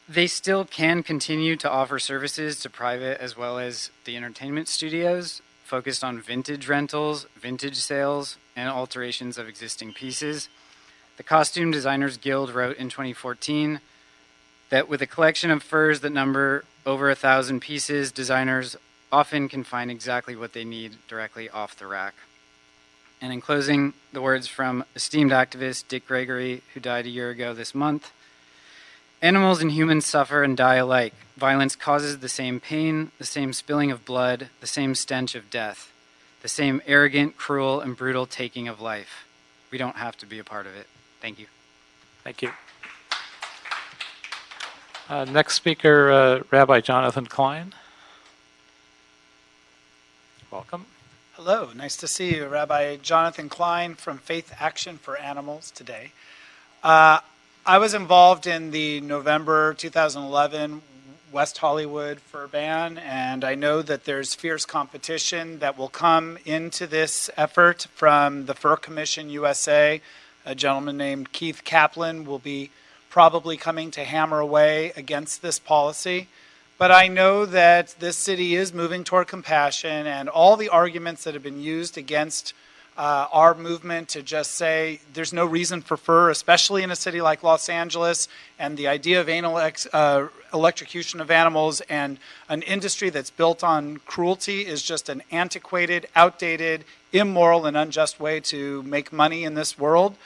they still can continue to offer services to private as well as the entertainment studios, focused on vintage rentals, vintage sales, and alterations of existing pieces. The Costume Designers Guild wrote in 2014 that with a collection of furs that number over 1,000 pieces, designers often can find exactly what they need directly off the rack. And in closing, the words from esteemed activist Dick Gregory, who died a year ago this month. Animals and humans suffer and die alike. Violence causes the same pain, the same spilling of blood, the same stench of death, the same arrogant, cruel, and brutal taking of life. We don't have to be a part of it. Thank you. Thank you. Next speaker, Rabbi Jonathan Klein. Welcome. Hello, nice to see you. Rabbi Jonathan Klein from Faith Action for Animals today. I was involved in the November 2011 West Hollywood fur ban, and I know that there's fierce competition that will come into this effort from the Fur Commission USA. A gentleman named Keith Kaplan will be probably coming to hammer away against this policy. But I know that this city is moving toward compassion, and all the arguments that have been used against our movement to just say there's no reason for fur, especially in a city like Los Angeles, and the idea of anal electrocution of animals and an industry that's built on cruelty is just an antiquated, outdated, immoral, and unjust way to make money in this world.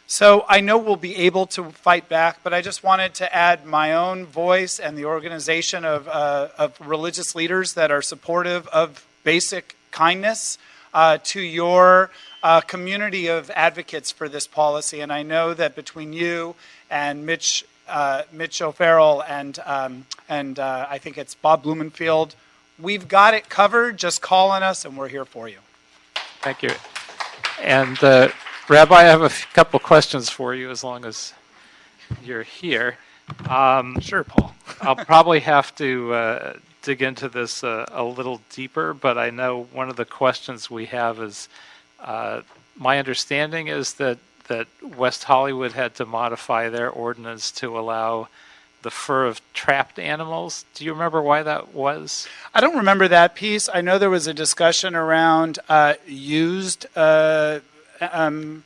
So I know we'll be able to fight back, but I just wanted to add my own voice and the organization of religious leaders that are supportive of basic kindness to your community of advocates for this policy. And I know that between you and Mitch O'Farrell and I think it's Bob Blumenfield, we've got it covered. Just call on us, and we're here for you. Thank you. And Rabbi, I have a couple questions for you as long as you're here. Sure, Paul. I'll probably have to dig into this a little deeper, but I know one of the questions we have is, my understanding is that West Hollywood had to modify their ordinance to allow the fur of trapped animals. Do you remember why that was? I don't remember that piece. I know there was a discussion around used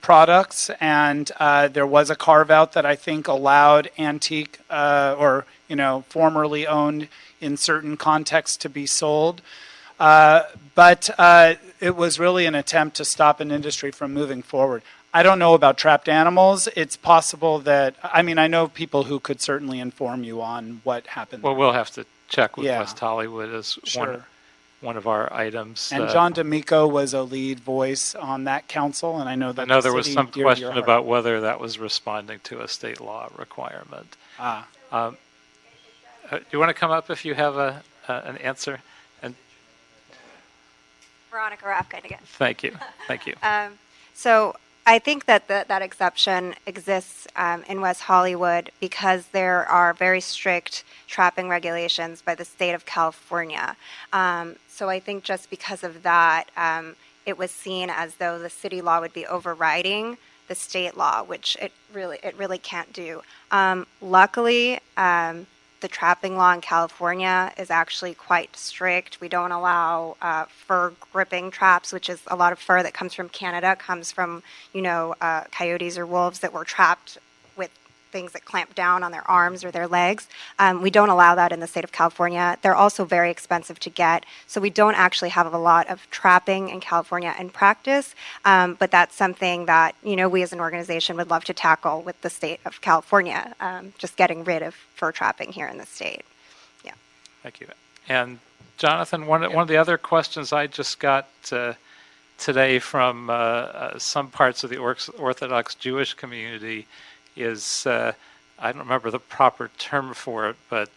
products, and there was a carve-out that I think allowed antique or formerly owned in certain contexts to be sold. But it was really an attempt to stop an industry from moving forward. I don't know about trapped animals. It's possible that, I know people who could certainly inform you on what happened. Well, we'll have to check with West Hollywood as one of our items. And John D'Amico was a lead voice on that council, and I know that there was some question about whether that was responding to a state law requirement. Do you want to come up if you have an answer? And Veronica Rafkind again. Thank you. Thank you. So I think that that exception exists in West Hollywood because there are very strict trapping regulations by the state of California. So I think just because of that, it was seen as though the city law would be overriding the state law, which it really can't do. Luckily, the trapping law in California is actually quite strict. We don't allow fur gripping traps, which is a lot of fur that comes from Canada, comes from, coyotes or wolves that were trapped with things that clamp down on their arms or their legs. We don't allow that in the state of California. They're also very expensive to get, so we don't actually have a lot of trapping in California in practice, but that's something that, we as an organization would love to tackle with the state of California, just getting rid of fur trapping here in the state. Yeah. Thank you. And Jonathan, one of the other questions I just got today from some parts of the Orthodox Jewish community is, I don't remember the proper term for it, but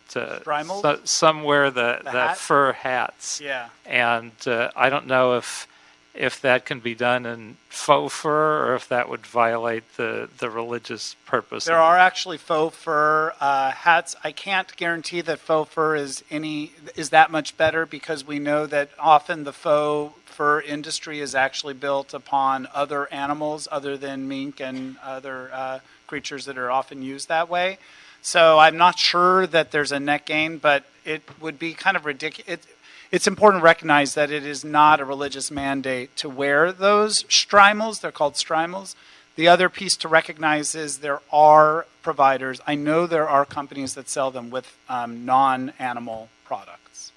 somewhere the fur hats. Yeah. And I don't know if that can be done in faux fur or if that would violate the religious purpose. There are actually faux fur hats. I can't guarantee that faux fur is that much better, because we know that often the faux fur industry is actually built upon other animals other than mink and other creatures that are often used that way. So I'm not sure that there's a net gain, but it would be kind of ridiculous. It's important to recognize that it is not a religious mandate to wear those strimals. They're called strimals. The other piece to recognize is there are providers. I know there are companies that sell them with non-animal products.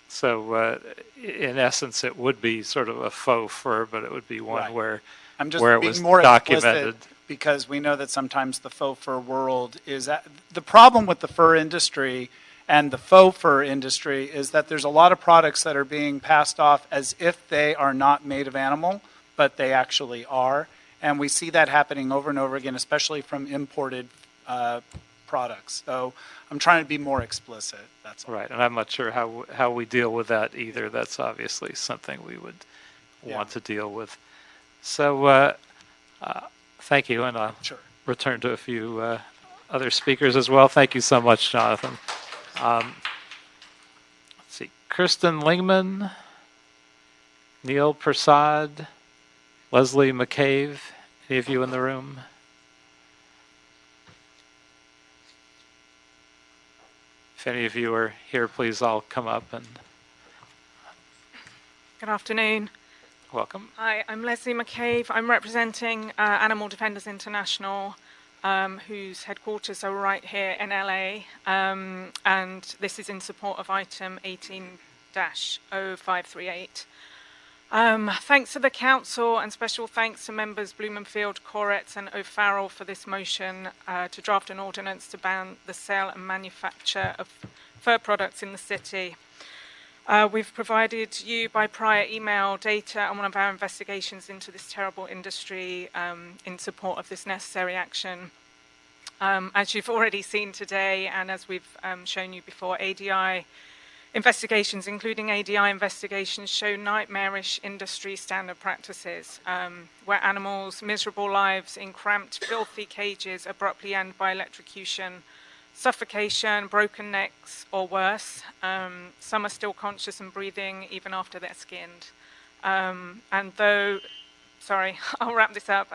So in essence, it would be sort of a faux fur, but it would be one where I'm just where it being was more documented. Because we know that sometimes the faux fur world is the problem with the fur industry and the faux fur industry is that there's a lot of products that are being passed off as if they are not made of animal, but they actually are. And we see that happening over and over again, especially from imported products. So I'm trying to be more explicit. That's all. Right, and I'm not sure how we deal with that either. That's obviously something we would want to deal with. So thank you, and I'll return to a few other speakers as well. Thank you so much, Jonathan. Let's see, Kirsten Lingman, Neil Prasad, Leslie McCabe, any of you in the room? if any of you are here, please all come up and Good afternoon. welcome. Hi, I'm Leslie McCabe. I'm representing Animal Defenders International, whose headquarters are right here in LA, and this is in support of item 18-0538. Thanks to the Council and special thanks to members Blumenfield, Koretz and O'Farrell for this motion to draft an ordinance to ban the sale and manufacture of fur products in the city. We've provided you by prior email data on one of our investigations into this terrible industry in support of this necessary action. As you've already seen today, and as we've shown you before, ADI investigations, including ADI investigations, show nightmarish industry standard practices, where animals' miserable lives in cramped, filthy cages abruptly end by electrocution, suffocation, broken necks, or worse. Some are still conscious and breathing even after they're skinned. And though, sorry, I'll wrap this up.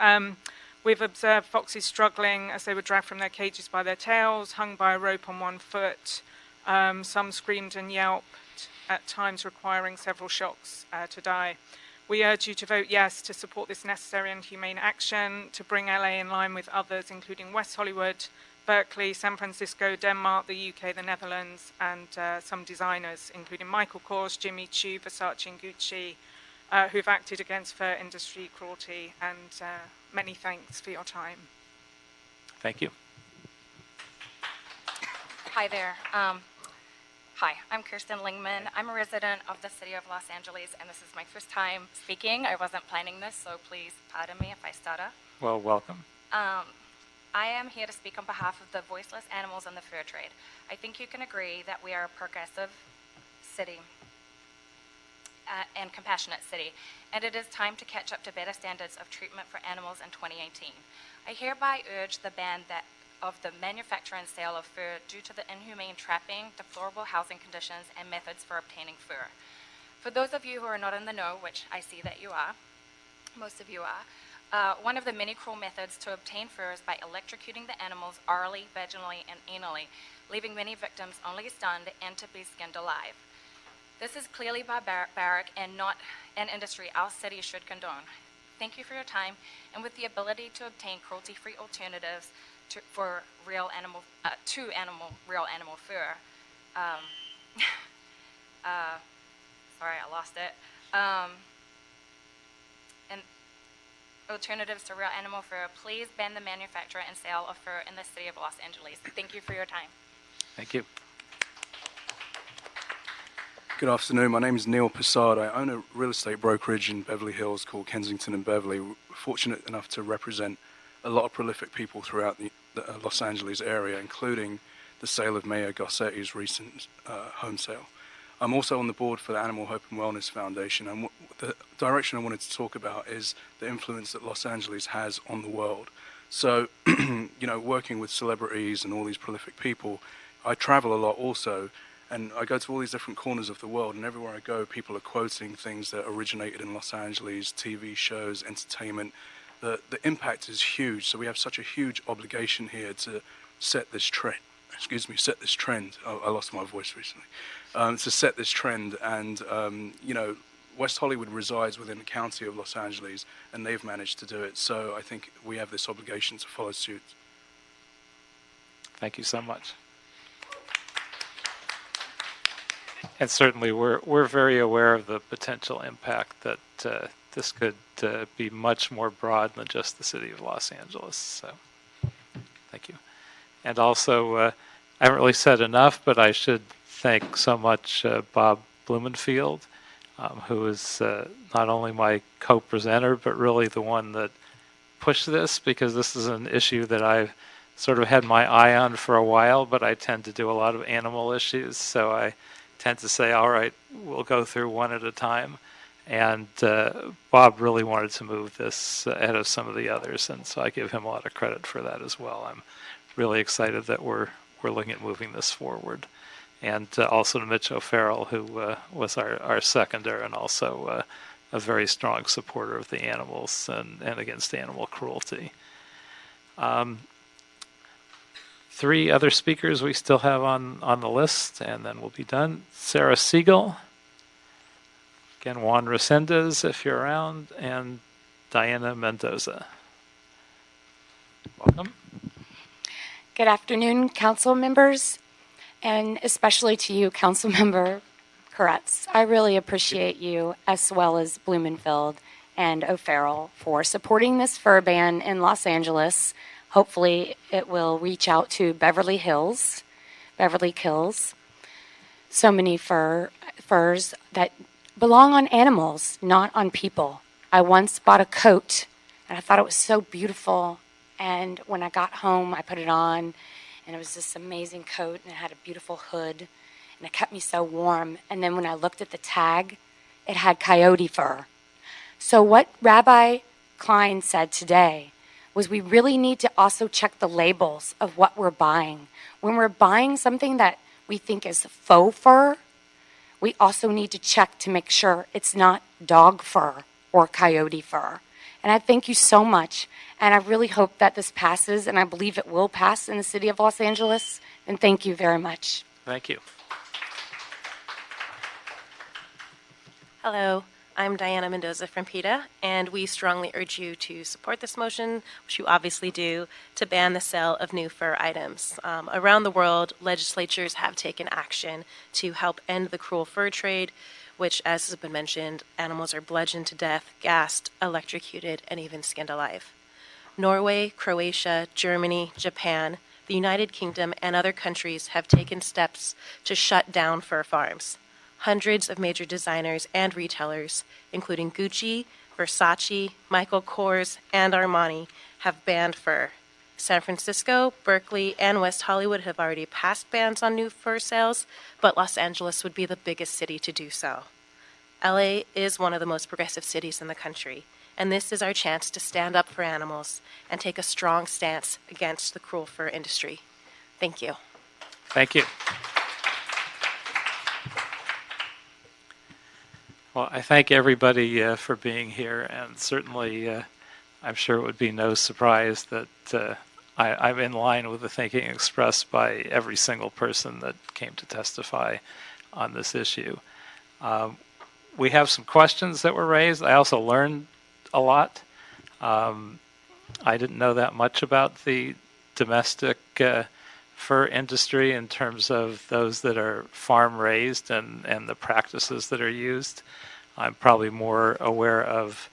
We've observed foxes struggling as they were dragged from their cages by their tails, hung by a rope on one foot. Some screamed and yelped, at times requiring several shocks to die. We urge you to vote yes to support this necessary and humane action, to bring LA in line with others, including West Hollywood, Berkeley, San Francisco, Denmark, the UK, the Netherlands, and some designers, including Michael Kors, Jimmy Choo, Versace, and Gucci, who've acted against fur industry cruelty. And many thanks for your time. Thank you. Hi there. Hi, I'm Kirsten Lingman. I'm a resident of the city of Los Angeles, and this is my first time speaking. I wasn't planning this, so please pardon me if I stutter. Well, welcome. I am here to speak on behalf of the voiceless animals in the fur trade. I think you can agree that we are a progressive city and compassionate city, and it is time to catch up to better standards of treatment for animals in 2018. I hereby urge the ban of the manufacture and sale of fur due to the inhumane trapping, deplorable housing conditions, and methods for obtaining fur. For those of you who are not in the know, which I see that you are, most of you are, one of the many cruel methods to obtain fur is by electrocuting the animals orally, vaginally, and anally, leaving many victims only stunned and to be skinned alive. This is clearly barbaric and not an industry our city should condone. Thank you for your time, and with the ability to obtain cruelty-free alternatives to real animal fur. Sorry, I lost it. And alternatives to real animal fur, please ban the manufacture and sale of fur in the city of Los Angeles. Thank you for your time. Thank you. Good afternoon. My name is Neil Passard. I own a real estate brokerage in Beverly Hills called Kensington and Beverly. We're fortunate enough to represent a lot of prolific people throughout the Los Angeles area, including the sale of Mayor Garcetti's recent home sale. I'm also on the board for the Animal Hope and Wellness Foundation, and the direction I wanted to talk about is the influence that Los Angeles has on the world. So, working with celebrities and all these prolific people, I travel a lot also, and I go to all these different corners of the world, and everywhere I go, people are quoting things that originated in Los Angeles, TV shows, entertainment. The impact is huge, so we have such a huge obligation here to set this trend. Set this trend. Oh, I lost my voice recently. To set this trend, and West Hollywood resides within the county of Los Angeles, and they've managed to do it. So I think we have this obligation to follow suit. Thank you so much. And certainly, we're very aware of the potential impact that this could be much more broad than just the city of Los Angeles. So, thank you. And also, I haven't really said enough, but I should thank so much Bob Blumenfield, who is not only my co-presenter, but really the one that pushed this, because this is an issue that I've sort of had my eye on for a while, but I tend to do a lot of animal issues, so I tend to say, all right, we'll go through one at a time. And Bob really wanted to move this ahead of some of the others, and so I give him a lot of credit for that as well. I'm really excited that we're looking at moving this forward. And also to Mitch O'Farrell, who was our seconder and also a very strong supporter of the animals and against animal cruelty. three other speakers we still have on the list, and then we'll be done. Sarah Siegel, again, Juan Resendez, if you're around, and Diana Mendoza. Welcome. Good afternoon, council members, and especially to you, council member Koretz. I really appreciate you, as well as Blumenfield and O'Farrell, for supporting this fur ban in Los Angeles. Hopefully it will reach out to Beverly Hills. So many furs that belong on animals, not on people. I once bought a coat, and I thought it was so beautiful. And when I got home, I put it on, and it was this amazing coat, and it had a beautiful hood, and it kept me so warm. And then when I looked at the tag, it had coyote fur. So what Rabbi Klein said today was we really need to also check the labels of what we're buying. When we're buying something that we think is faux fur, we also need to check to make sure it's not dog fur or coyote fur. And I thank you so much. And I really hope that this passes, and I believe it will pass in the city of Los Angeles. And thank you very much. Thank you. Hello, I'm Diana Mendoza from PETA, and we strongly urge you to support this motion, which you obviously do, to ban the sale of new fur items. Around the world, legislatures have taken action to help end the cruel fur trade, which, as has been mentioned, animals are bludgeoned to death, gassed, electrocuted, and even skinned alive. Norway, Croatia, Germany, Japan, the United Kingdom, and other countries have taken steps to shut down fur farms. Hundreds of major designers and retailers, including Gucci, Versace, Michael Kors, and Armani, have banned fur. San Francisco, Berkeley, and West Hollywood have already passed bans on new fur sales, but Los Angeles would be the biggest city to do so. LA is one of the most progressive cities in the country, and this is our chance to stand up for animals and take a strong stance against the cruel fur industry. Thank you. Thank you. Well, I thank everybody for being here, and certainly I'm sure it would be no surprise that I'm in line with the thinking expressed by every single person that came to testify on this issue. We have some questions that were raised. I also learned a lot. I didn't know that much about the domestic fur industry in terms of those that are farm raised and the practices that are used. I'm probably more aware of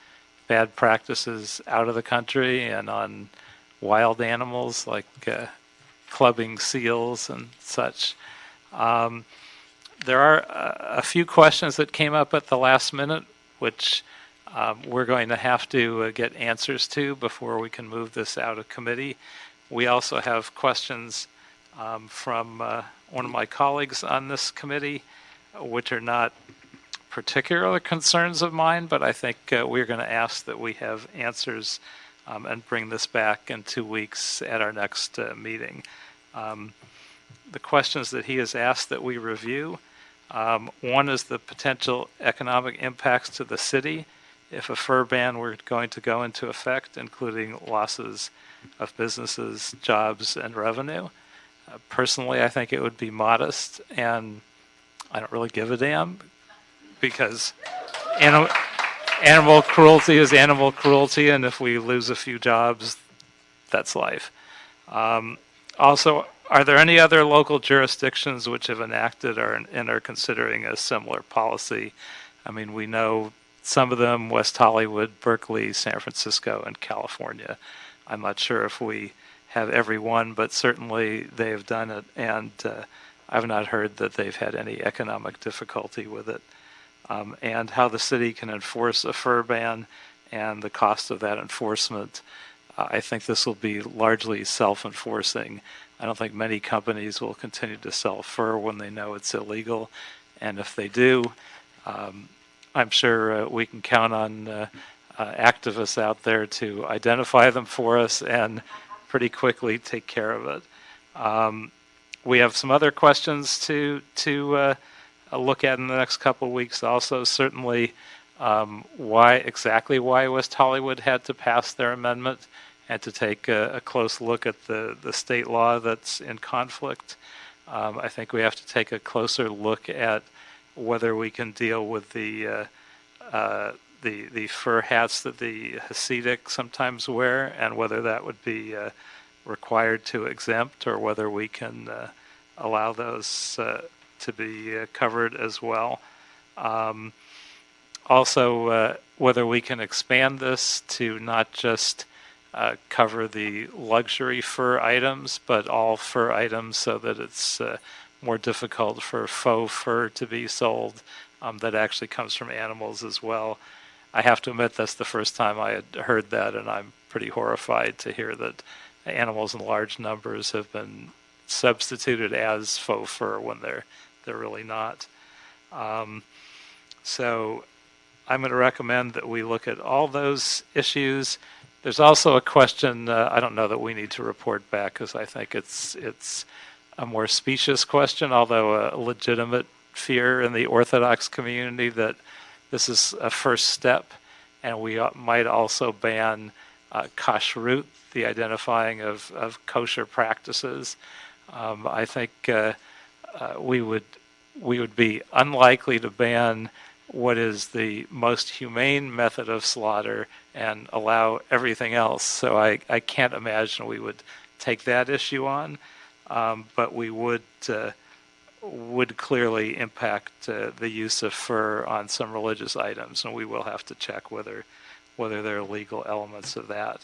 bad practices out of the country and on wild animals like clubbing seals and such. There are a few questions that came up at the last minute, which we're going to have to get answers to before we can move this out of committee. We also have questions from one of my colleagues on this committee, which are not particular concerns of mine, but I think we're going to ask that we have answers and bring this back in 2 weeks at our next meeting. The questions that he has asked that we review, one is the potential economic impacts to the city if a fur ban were going to go into effect, including losses of businesses, jobs, and revenue. Personally, I think it would be modest, and I don't really give a damn, because animal cruelty is animal cruelty, and if we lose a few jobs, that's life. Also, are there any other local jurisdictions which have enacted and are considering a similar policy? I mean, we know some of them: West Hollywood, Berkeley, San Francisco, and California. I'm not sure if we have every one, but certainly they have done it, and I've not heard that they've had any economic difficulty with it. And how the city can enforce a fur ban and the cost of that enforcement. I think this will be largely self-enforcing. I don't think many companies will continue to sell fur when they know it's illegal, and if they do, I'm sure we can count on activists out there to identify them for us and pretty quickly take care of it. We have some other questions to look at in the next couple of weeks also. Certainly why West Hollywood had to pass their amendment and to take a close look at the state law that's in conflict. I think we have to take a closer look at whether we can deal with the fur hats that the Hasidic sometimes wear, and whether that would be required to exempt, or whether we can allow those to be covered as well. Also, whether we can expand this to not just cover the luxury fur items, but all fur items, so that it's more difficult for faux fur to be sold that actually comes from animals as well. I have to admit that's the first time I had heard that, and I'm pretty horrified to hear that animals in large numbers have been substituted as faux fur when they're really not. So I'm going to recommend that we look at all those issues. There's also a question, I don't know that we need to report back, because I think it's a more specious question, although a legitimate fear in the Orthodox community that this is a first step, and we might also ban kashrut, the identifying of kosher practices. I think we would be unlikely to ban what is the most humane method of slaughter and allow everything else. So I can't imagine we would take that issue on, but we would clearly impact the use of fur on some religious items, and we will have to check whether there are legal elements of that.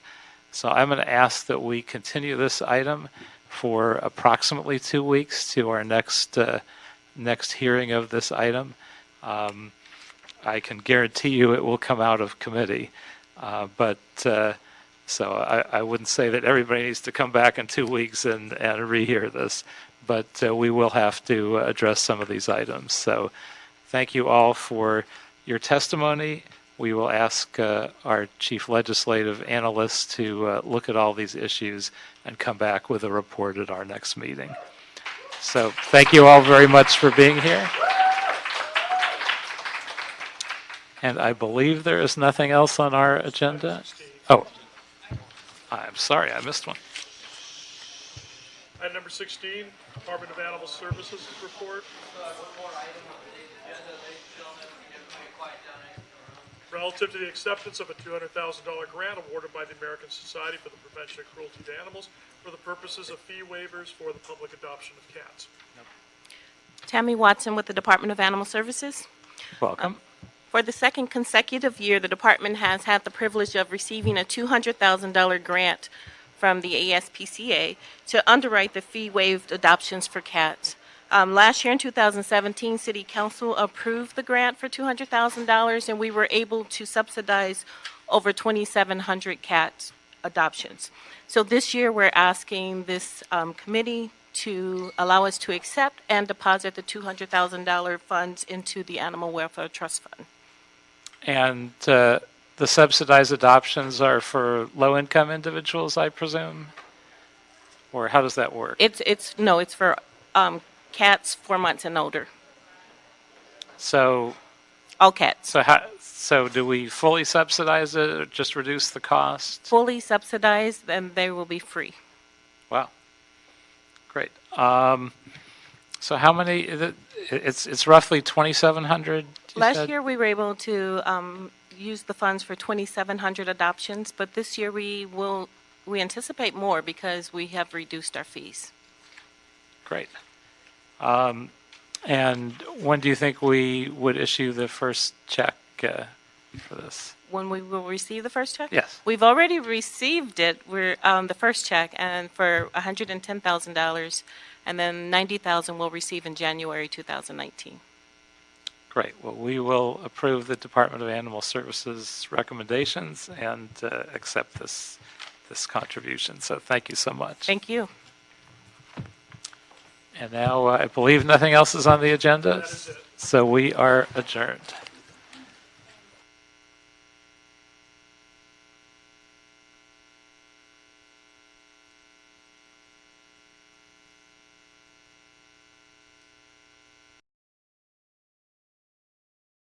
So I'm going to ask that we continue this item for approximately 2 weeks to our next hearing of this item. I can guarantee you it will come out of committee, so I wouldn't say that everybody needs to come back in 2 weeks and rehear this, but we will have to address some of these items. So thank you all for your testimony. We will ask our chief legislative analyst to look at all these issues and come back with a report at our next meeting. So thank you all very much for being here. And I believe there is nothing else on our agenda. Oh, I'm sorry, I missed one. Item number 16, Department of Animal Services report. Relative to the acceptance of a $200,000 grant awarded by the American Society for the Prevention of Cruelty to Animals for the purposes of fee waivers for the public adoption of cats. Tammy Watson with the Department of Animal Services. Welcome. For the second consecutive year, the department has had the privilege of receiving a $200,000 grant from the ASPCA to underwrite the fee-waived adoptions for cats. Last year in 2017, City Council approved the grant for $200,000, and we were able to subsidize over 2,700 cat adoptions. So this year we're asking this committee to allow us to accept and deposit the $200,000 funds into the Animal Welfare Trust Fund. And the subsidized adoptions are for low-income individuals, I presume? Or how does that work? It's for cats 4 months and older. So all cats. So do we fully subsidize it, or just reduce the cost? Fully subsidized, and they will be free. Wow, great. So how many? It's roughly 2,700. Last year we were able to use the funds for 2,700 adoptions, but this year we anticipate more because we have reduced our fees. Great. And when do you think we would issue the first check for this? When we will receive the first check? Yes. We've already received it. We're the first check, and for $110,000, and then $90,000 we'll receive in January 2019. Great. Well, we will approve the Department of Animal Services recommendations and accept this contribution. So thank you so much. Thank you. And now I believe nothing else is on the agenda, so we are adjourned.